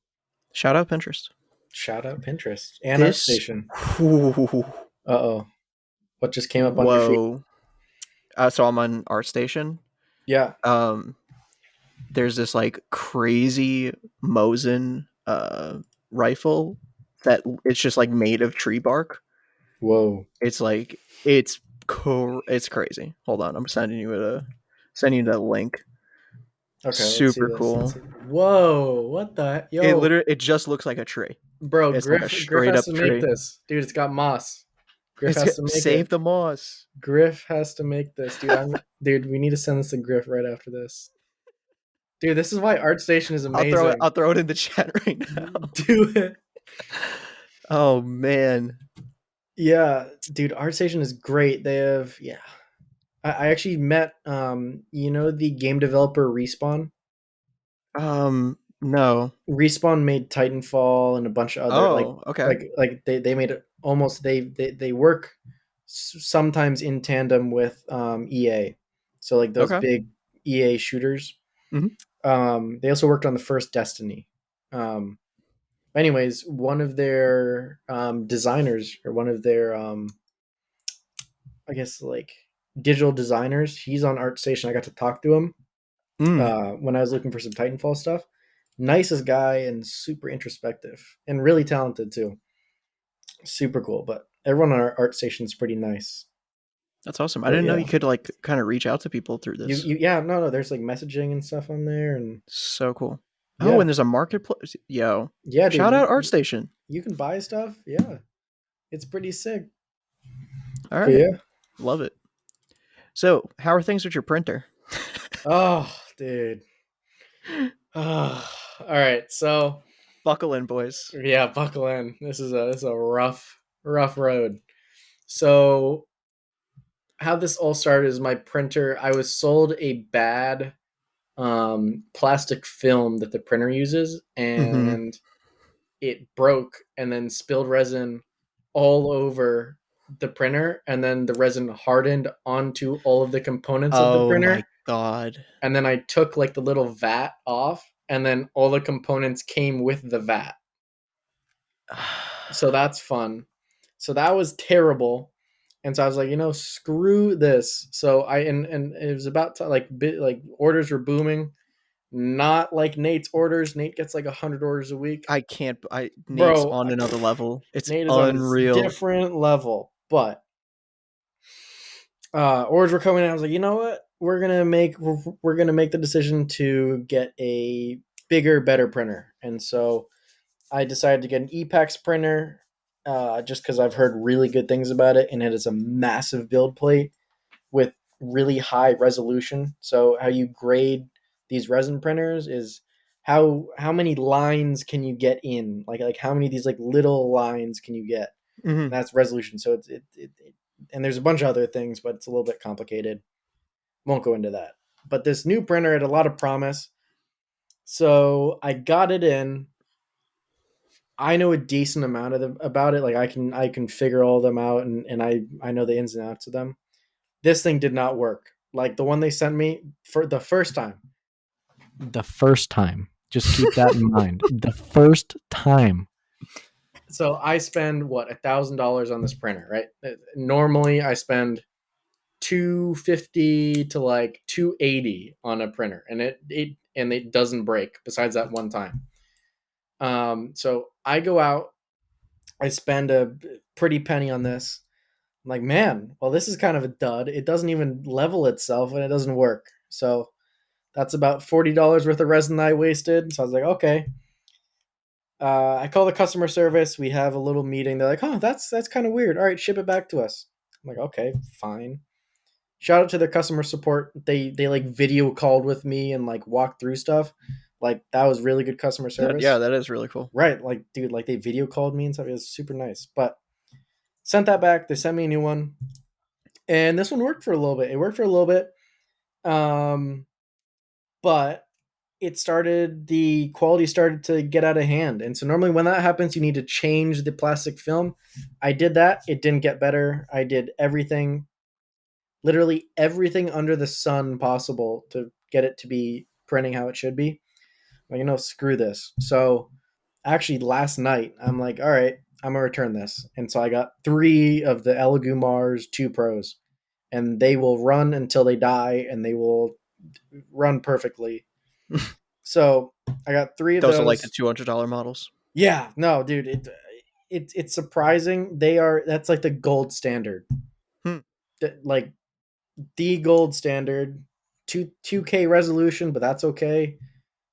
Shout out Pinterest. Shout out Pinterest and This, ArtStation. whew, Uh-oh. What just came up on your feed? whoa. So I'm on ArtStation. Yeah. Um, there's this like crazy Mosin rifle that it's just like made of tree bark. Whoa. It's like it's crazy. Hold on, I'm sending you that link. Okay, let's see Super this. Let's cool. see. Whoa, what the yo, It just looks like a tree. bro, It's like a Griff straight has up to make tree. this. Dude, it's got moss. Griff It's has to make save it. the moss. Griff has to make this. Dude, we need to send this to Griff right after this. Dude, this is why ArtStation is amazing. I'll throw it in the chat right now. Do it. Oh man. Yeah, dude, ArtStation is great. They have I actually met the game developer Respawn. No. Respawn made Titanfall and a bunch of other Oh, okay. they made it almost they work sometimes in tandem with EA. So like those Okay. big EA shooters. Mhm. They also worked on the first Destiny. Anyways, one of their designers or one of their I guess like digital designers, he's on ArtStation. I got to talk to him Mm. when I was looking for some Titanfall stuff. Nicest guy and super introspective and really talented too. Super cool. But everyone on our ArtStation is pretty nice. That's awesome. I But didn't know yeah, you could like kind of reach out to people through this. yeah, no, there's like messaging and stuff on there, and So cool. Oh, yeah, and there's a marketplace. Yo. yeah, dude, Shout out ArtStation. you can buy stuff. Yeah, it's pretty sick. All But right. yeah, Love it. So, how are things with your printer? oh, dude. Oh, all right, so Buckle in, boys. yeah, buckle in. This is a rough road. So how this all started is my printer. I was sold a bad plastic film that the printer uses, Mm-hmm. and it broke and then spilled resin all over the printer, and then the resin hardened onto all of the components of the Oh my printer. god. And then I took like the little vat off, and then all the components came with the vat. So that's fun. So that was terrible. And so I was like, screw this. So and it was about to like orders were booming. Not like Nate's orders. Nate gets like 100 orders a week. I can't. Nate's Bro, on another level. It's Nate is on a unreal. different level. But orders were coming in. I was like, you know what? We're gonna make the decision to get a bigger, better printer. And so I decided to get an EPAX printer just because I've heard really good things about it, and it is a massive build plate with really high resolution. So how you grade these resin printers is how many lines can you get in, like how many of these like little lines can you get? Mm-hmm. That's resolution. So it and there's a bunch of other things, but it's a little bit complicated. Won't go into that. But this new printer had a lot of promise. So I got it in. I know a decent amount about it. Like I can figure all of them out, and I know the ins and outs of them. This thing did not work. Like the one they sent me for the first time. The first time. Just keep that in mind. The first time. So I spend what $1,000 on this printer, right? Normally I spend 250 to like 280 on a printer, and it doesn't break besides that one time. So I go out, I spend a pretty penny on this. I'm like, man, well, this is kind of a dud. It doesn't even level itself and it doesn't work. So that's about $40 worth of resin that I wasted. So I was like, okay. I call the customer service. We have a little meeting. They're like, oh, that's kind of weird. All right, ship it back to us. I'm like, okay, fine. Shout out to their customer support. They like video called with me and like walked through stuff. Like that was really good customer service. that is really cool. Right. Like, dude, like they video called me and stuff. It was super nice. But sent that back. They sent me a new one. And this one worked for a little bit. It worked for a little bit. But the quality started to get out of hand. And so normally when that happens, you need to change the plastic film. I did that. It didn't get better. I did everything, literally everything under the sun possible to get it to be printing how it should be. Like, screw this. So actually last night, I'm like, all right, I'm going to return this. And so I got 3 of the Elegoo Mars 2 Pros, and they will run until they die, and they will run perfectly. So I got 3 of those. Those are like the $200 models. Yeah, no, dude, it's surprising. That's like the gold standard. Like the gold standard, 2K resolution, but that's okay.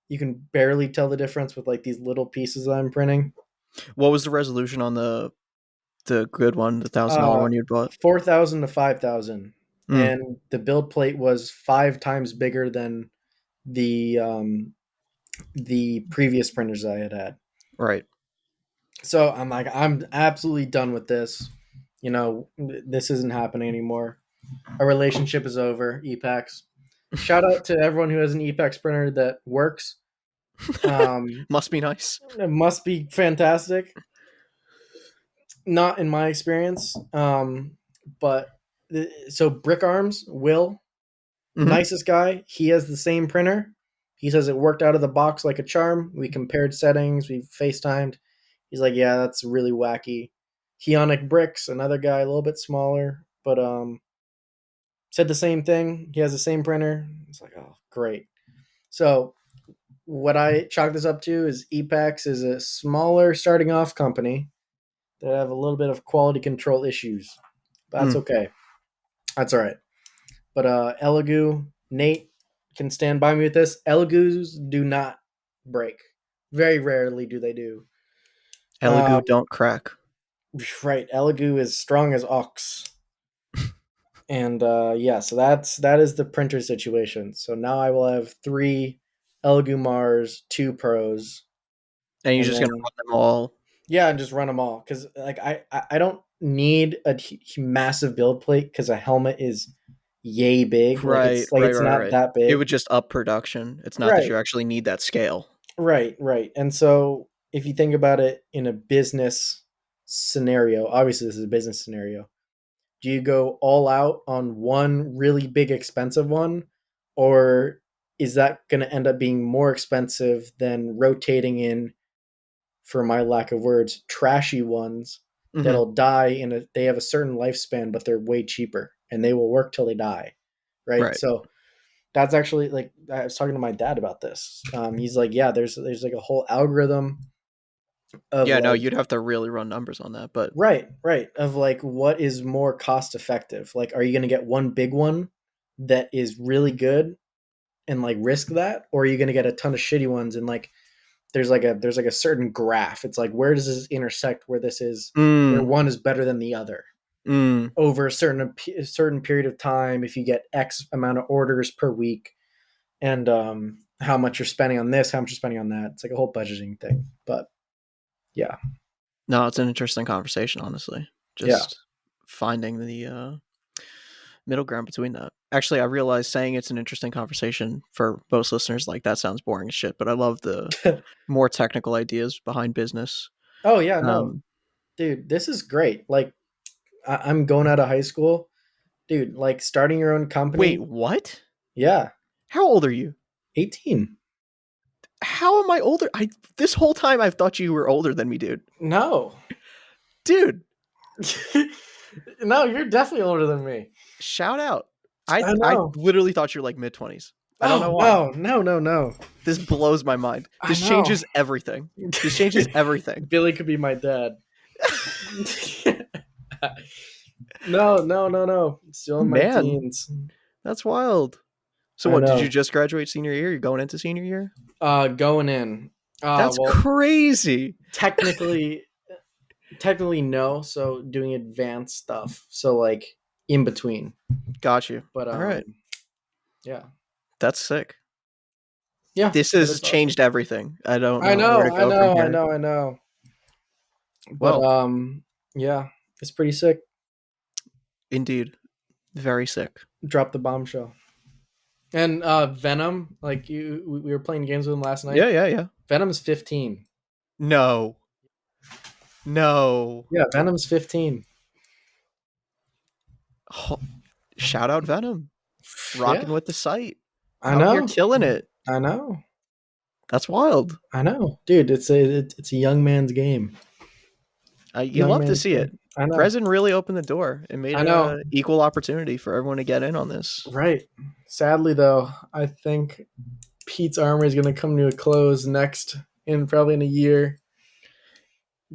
You can barely tell the difference with like these little pieces that I'm printing. What was the resolution on the good one, the $1,000 one you bought? 4,000 to 5,000, and the build plate was 5 times bigger than the previous printers I had. Right. So I'm like, I'm absolutely done with this. This isn't happening anymore. Our relationship is over. EPAX. Shout out to everyone who has an EPAX printer that works. Must be nice. It must be fantastic. Not in my experience. But so Brick Arms, Will, nicest guy. He has the same printer. He says it worked out of the box like a charm. We compared settings. We FaceTimed. He's like, yeah, that's really wacky. Heonic Bricks, another guy, a little bit smaller, but said the same thing. He has the same printer. It's like, oh, great. So what I chalk this up to is EPAX is a smaller starting off company that have a little bit of quality control issues. But that's okay. That's all right. But Elegoo, Nate can stand by me with this. Elegoos do not break. Very rarely do they do. Elegoo don't crack. Right. Elegoo is strong as ox. And so that is the printer situation. So now I will have 3 Elegoo Mars 2 Pros. And you're just going to run them all? Yeah, and just run them all. Because like I don't need a massive build plate because a helmet is yay big. Right. It's not that big. It would just up production. It's not that you actually need that scale. Right. And so if you think about it in a business scenario, obviously this is a business scenario. Do you go all out on one really big expensive one, or is that going to end up being more expensive than rotating in, for my lack of words, trashy ones that'll die they have a certain lifespan, but they're way cheaper and they will work till they die. Right. So that's actually like, I was talking to my dad about this. He's like, yeah, there's like a whole algorithm. You'd have to really run numbers on that, but right of like what is more cost effective. Like, are you going to get one big one that is really good and like risk that, or are you going to get a ton of shitty ones and like there's like a certain graph. It's like, where does this intersect where this is where one is better than the other over a certain period of time, if you get X amount of orders per week, and how much you're spending on this, how much you're spending on that. It's like a whole budgeting thing. But yeah. No, it's an interesting conversation, honestly. Just finding the middle ground between that. Actually, I realized saying it's an interesting conversation for most listeners, like that sounds boring as shit, but I love the more technical ideas behind business. Oh, yeah, no. Dude, this is great. Like, I'm going out of high school. Dude, like starting your own company. Wait, what? Yeah. How old are you? 18. How am I older? This whole time I've thought you were older than me, dude. No. Dude. No, you're definitely older than me. Shout out. I I know. literally thought you're like mid-20s. I don't know Oh why. no. This blows my mind. I This know. changes everything. This changes everything. Billy could be my dad. No. Still in my Man, teens. that's wild. So I what, did you know. just graduate senior year? You're going into senior year? Going in. That's Well, crazy. technically no. So doing advanced stuff. So like in between. Got you. But All right. yeah. That's sick. Yeah. This it has is changed awesome. everything. I don't I know where to know. go from here. I know. But Well, yeah, it's pretty sick. indeed. Very sick. Drop the bombshell. And Venom, like we were playing games with him last night. Yeah. Venom's 15. No. Yeah, Venom's 15. Oh, shout out Venom. Rocking Yeah, with the site. I Out here know. killing it. I know. That's wild. I know, dude. It's a young man's game. You Young love to man's see game. it. I know. Resin really opened the door and made I it know. an equal opportunity for everyone to get in on this. Right. Sadly, though, I think Pete's Armory is going to come to a close probably in a year.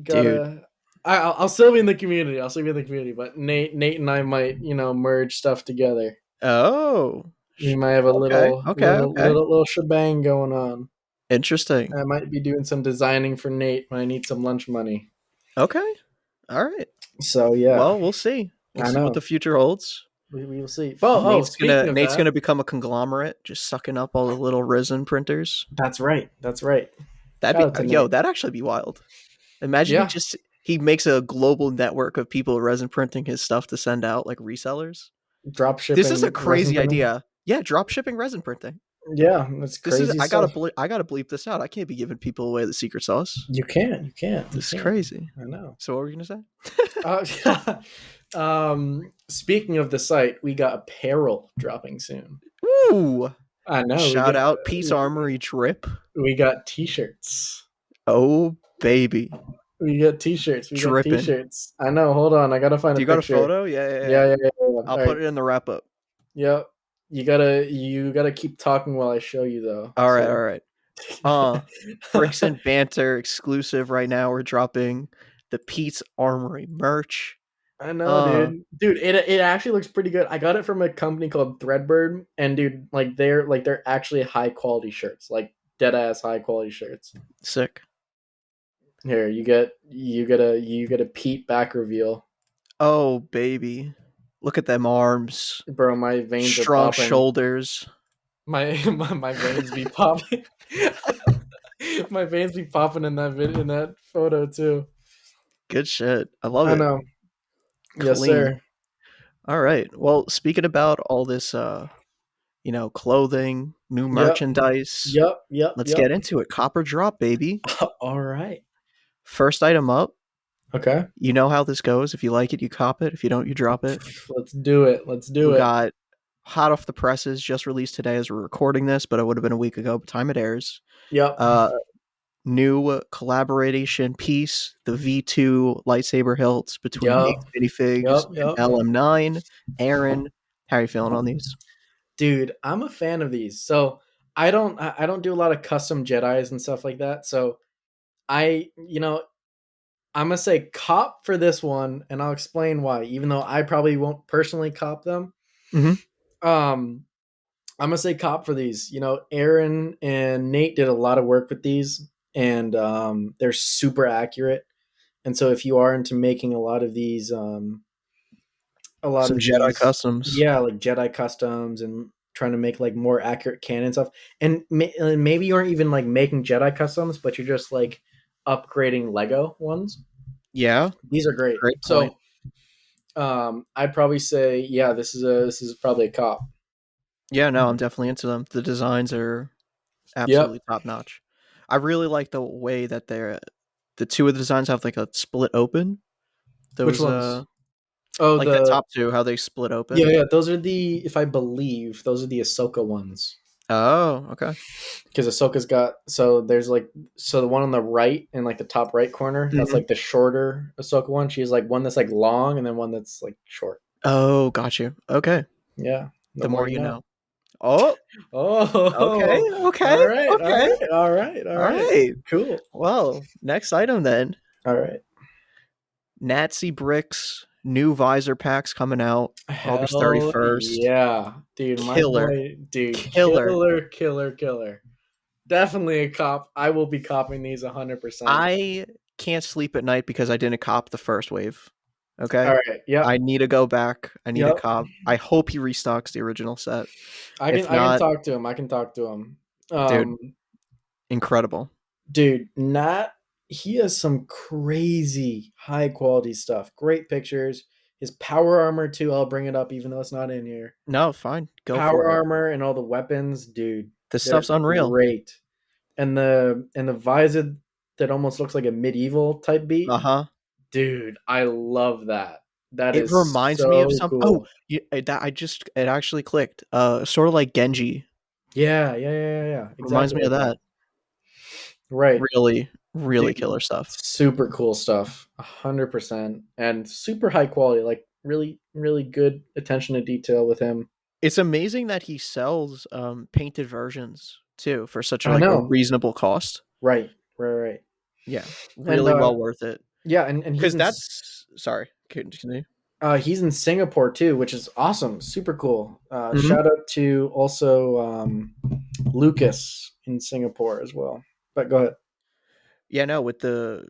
Dude. I'll still be in the community. But Nate and I might, merge stuff together. Oh. We might have a Okay. little shebang going on. Interesting. I might be doing some designing for Nate when I need some lunch money. Okay. All right. So yeah. Well, we'll see. We'll see what the future holds. We will see. Nate's Nate's gonna become a conglomerate, just sucking up all the little resin printers. That's right. That'd actually be wild. Imagine he makes a global network of people resin printing his stuff to send out like resellers. Drop shipping. This is a crazy idea. Yeah, drop shipping resin printing. Yeah, that's crazy. I gotta bleep this out. I can't be giving people away the secret sauce. You can't. This is crazy. I know. So what were you gonna say? Speaking of the site, we got apparel dropping soon. Ooh. I know. Shout out Pete's Armory Drip. We got t-shirts. Oh baby. We got t-shirts. Dripping. Got t-shirts. I know. Hold on. I gotta find a picture. You got a photo? Yeah. I'll put it in the wrap up. Yep. You gotta keep talking while I show you though. All right. Bricks and Banter exclusive right now. We're dropping the Pete's Armory merch. I know, dude. It actually looks pretty good. I got it from a company called Threadbird, and dude, they're actually high quality shirts, like dead ass high quality shirts. Sick. Here, you get a Pete back reveal. Oh baby, look at them arms, bro. My veins strong are popping. Shoulders. My veins be popping. My veins be popping in that photo too. Good shit. I love it. I know. Clean. Yes, sir. All right. Well, speaking about all this, clothing, new merchandise. Yep. Let's get into it. Copper drop, baby. All right. First item up. Okay. You know how this goes. If you like it, you cop it. If you don't, you drop it. Let's do it. We got hot off the presses, just released today as we're recording this, but it would have been a week ago by the time it airs. Yep. New collaboration piece, the V2 lightsaber hilts between Minifigs and LM9. Aaron, how are you feeling on these? Dude, I'm a fan of these. So I don't do a lot of custom Jedis and stuff like that. So I'm gonna say cop for this one, and I'll explain why. Even though I probably won't personally cop them, I'm gonna say cop for these. Aaron and Nate did a lot of work with these, and they're super accurate. And so if you are into making a lot of these, some Jedi customs, like Jedi customs, and trying to make like more accurate canon stuff, and maybe you aren't even like making Jedi customs, but you're just like upgrading Lego ones. Yeah, these are great. Great point. So, I'd probably say, this is probably a cop. Yeah, no, I'm definitely into them. The designs are absolutely top notch. I really like the way that the two of the designs have like a split open. Which ones? The top two, how they split open. Yeah. Those are if I believe, those are the Ahsoka ones. Oh, okay. Because Ahsoka's got there's the one on the right in like the top right corner. That's like the shorter Ahsoka one. She's like one that's like long and then one that's like short. Oh, got you. Okay. Yeah, The the more more you you know. know. Oh, okay, Oh, okay, all right, all okay. right, all right, all All right. right. Cool. Well, next item then. All right. Nazi bricks, new visor packs coming out August Hell 31st. yeah, dude. My Killer. boy, dude, Killer. killer, killer, killer. Definitely a cop. I will be copying these 100%. I can't sleep at night because I didn't cop the first wave. Okay? All right. Yep. I need to go back. I need to Yep. cop. I hope he restocks the original set. I can If I can not, talk to him. I can talk to him. dude, Um, incredible. dude, Nat, he has some crazy high quality stuff. Great pictures. His power armor too. I'll bring it up even though it's not in here. No, fine. Go Power for it. armor and all the weapons, dude. This They're stuff's unreal. great. And the visor that almost looks like a medieval type beat. Uh-huh. Dude, I love that. That It is reminds me of so some cool. it actually clicked. Sort of like Genji. Yeah. Reminds Exactly me of like that. that. Right. Really, really Dude, killer stuff. super cool stuff. 100%. And super high quality. Like really, really good attention to detail with him. It's amazing that he sells painted versions too for such I a know. reasonable cost. Right. Yeah, And really well worth it. yeah, and Because that's sorry, continue. he's in Singapore too, which is awesome. Super cool. Mhm. Shout out to also Lucas in Singapore as well. But go ahead. Yeah, no, with the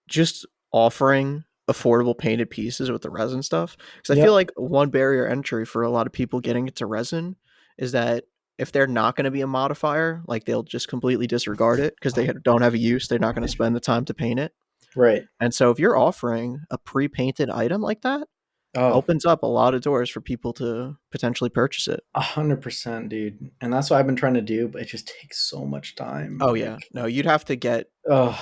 just offering affordable painted pieces with the resin stuff. Because I feel Yep. like one barrier entry for a lot of people getting into resin is that if they're not going to be a modifier, like they'll just completely disregard it because they don't have a use. They're not going to spend the time to paint it. Right. And so if you're offering a pre-painted item like that, Oh, opens up a lot of doors for people to potentially purchase it. 100%, dude. And that's what I've been trying to do, but it just takes so much time. Oh yeah, no, you'd have to get. Oh,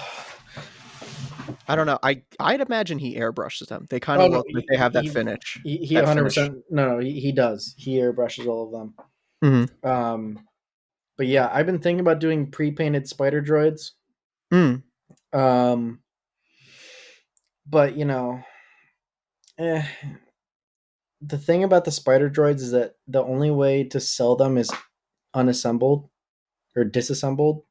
I don't know. I'd imagine he airbrushes them. They kind oh of no, look like they have that finish. he That finish. 100%. No, he does. He airbrushes all of them. Hmm. But yeah, I've been thinking about doing pre-painted spider droids. Mm. Um, but eh, the thing about the spider droids is that the only way to sell them is unassembled or disassembled.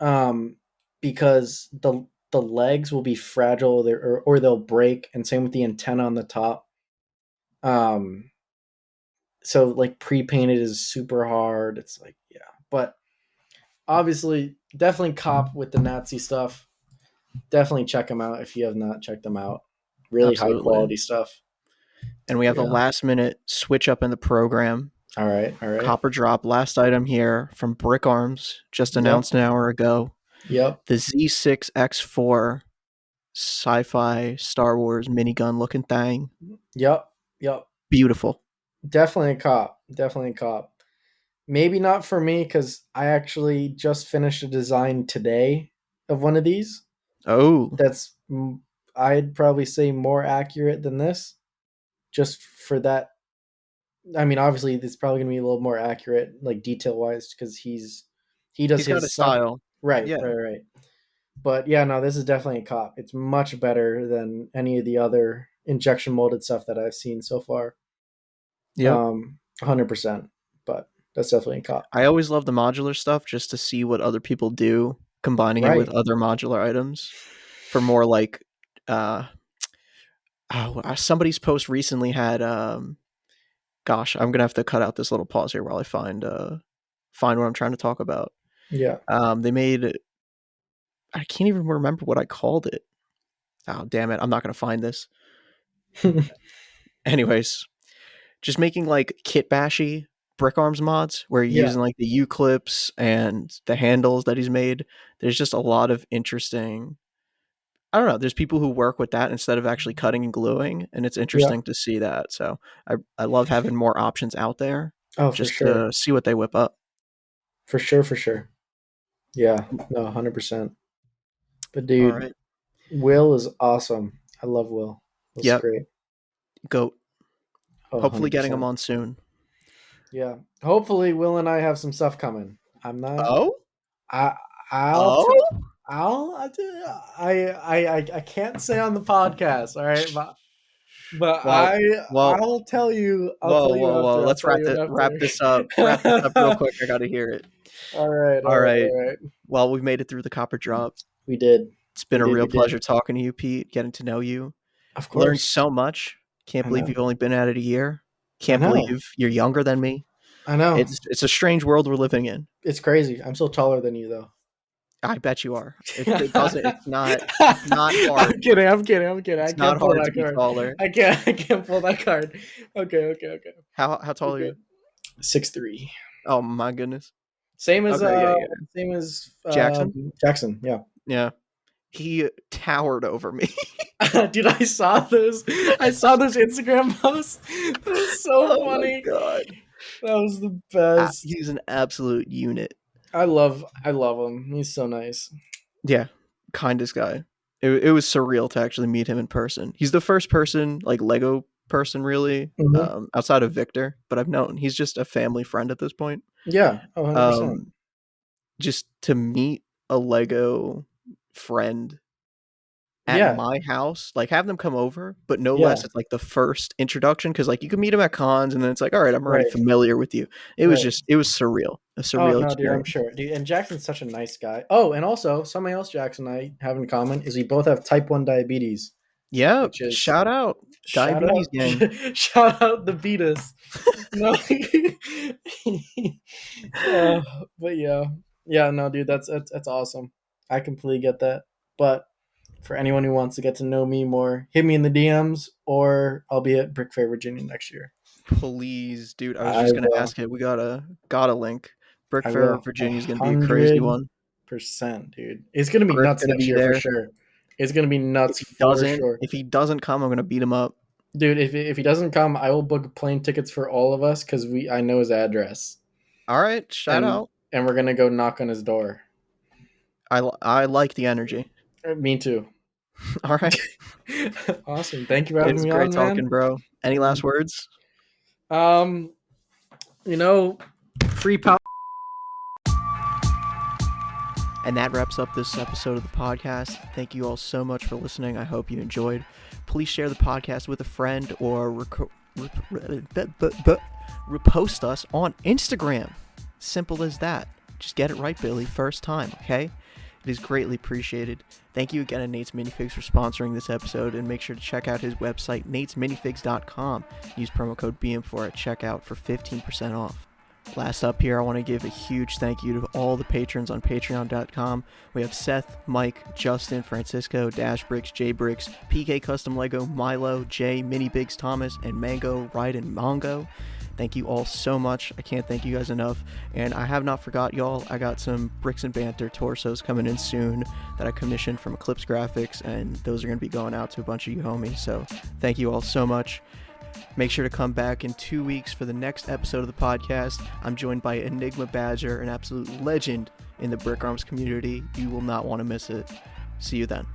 Um, because the legs will be fragile or they'll break, and same with the antenna on the top. Um, so like pre-painted is super hard. It's like yeah, but obviously definitely cop with the Nazi stuff. Definitely check them out if you have not checked them out. Really high Absolutely. quality stuff. And we have a Yeah. last minute switch up in the program. All right. Copper drop. Last item here from Brick Arms, just Yep. announced an hour ago. Yep. The Z6X4 sci-fi Star Wars minigun looking thing. Yep. Beautiful. Definitely a cop. Definitely a cop. Maybe not for me because I actually just finished a design today of one of these. Oh, That's I'd probably say more accurate than this. Just for that, I mean, obviously, it's probably gonna be a little more accurate, like detail wise, because he does he's got a his stuff style. right. Yeah. But yeah, no, this is definitely a cop. It's much better than any of the other injection molded stuff that I've seen so far. Yep. 100%. But that's definitely a cop. I always love the modular stuff just to see what other people do, combining it Right. with other modular items for more like somebody's post recently had gosh, I'm gonna have to cut out this little pause here while I find what I'm trying to talk about. Yeah. They made I can't even remember what I called it. Oh damn it, I'm not gonna find this. Anyways, just making like kit bashy brick arms mods where you're Yeah. using like the U clips and the handles that he's made. There's just a lot of interesting. I don't know. There's people who work with that instead of actually cutting and gluing, and it's Yeah. interesting to see that. So I love having more options out there Oh, for just sure. to see what they whip up. For sure. Yeah. No, 100%. But All dude, right. Will is awesome. I love Will. Will's Yep. great. Goat. Oh, Hopefully getting them 100%. on soon. Yeah. Hopefully, Will and I have some stuff coming. I'm not. Oh? I. I'll. Oh? T- I can't say on the podcast. All right, but But Well, well, I'll tell you. I'll whoa, tell you whoa, whoa. after. I'll Let's tell you wrap after. this up. Wrap this up real quick. I gotta hear it. All right. All right. All right. Well, we've made it through the copper drop. We did. It's been We a did. real We did. pleasure talking to you, Pete, getting to know you. Of Learned course. so much. Can't I believe know. you've only been at it a year. I Can't know. believe you're younger than me. I know. It's a strange world we're living in. It's crazy. I'm still taller than you, though. I bet you are. It doesn't. It's not hard. I'm kidding. I'm kidding. I'm kidding. It's I can't not pull hard that to be card. taller. I can't pull that card. Okay. How tall are you? 6'3". Oh my goodness. Same as Okay, yeah. same as Jackson? Jackson, yeah. Yeah. He towered over me. Dude, I saw those Instagram posts. That was so funny. My God. That was the best. He's an absolute unit. I love him. He's so nice. Yeah. Kindest guy. It was surreal to actually meet him in person. He's the first person, like Lego person really, Mhm. outside of Victor, but I've known. He's just a family friend at this point. Yeah. Oh, 100%. Just to meet a Lego friend at Yeah. my house, like have them come over, but no Yeah. less it's like the first introduction, because like you can meet them at cons and then it's like, all right, I'm already Right. familiar with you. It was Right. it was surreal. A Oh surreal no, dude, I'm experience. sure. Dude, and Jackson's such a nice guy. Oh, and also something else Jackson and I have in common is we both have type 1 diabetes. Yeah, Which is- shout out. Shout Diabetes out, gang. shout out the Beatus. No. But yeah, no, dude, that's awesome. I completely get that. But for anyone who wants to get to know me more, hit me in the DMs, or I'll be at Brick Fair, Virginia next year. Please, dude. I was I just gonna will. ask it. We got a link. Brick I Fair, will. Virginia is gonna be a crazy one. 100%, dude. It's gonna be Brick's nuts gonna next be year for there. sure. It's gonna be nuts If for he doesn't come, I'm gonna beat him up. dude. If he doesn't come, I will book plane tickets for all of us because I know his address. All right, shout out. And we're gonna go knock on his door. I like the energy. Me too. All right, Awesome. Thank you for having it's me great on, talking, man. bro. Any last words? Free power. And that wraps up this episode of the podcast. Thank you all so much for listening. I hope you enjoyed. Please share the podcast with a friend or repost us on Instagram. Simple as that. Just get it right, Billy. First time, okay? It is greatly appreciated. Thank you again to Nate's Minifigs for sponsoring this episode, and make sure to check out his website, natesminifigs.com. Use promo code BM4 at checkout for 15% off. Last up here, I want to give a huge thank you to all the patrons on patreon.com. We have Seth, Mike, Justin, Francisco, Dash Bricks, J Bricks, PK Custom Lego, Milo, Jay, Mini Bigs Thomas, and Mango, Ride, and Mongo. Thank you all so much. I can't thank you guys enough. And I have not forgot y'all. I got some Bricks and Banter torsos coming in soon that I commissioned from Eclipse Graphics, and those are going to be going out to a bunch of you homies. So thank you all so much. Make sure to come back in 2 weeks for the next episode of the podcast. I'm joined by Enigma Badger, an absolute legend in the Brick Arms community. You will not want to miss it. See you then.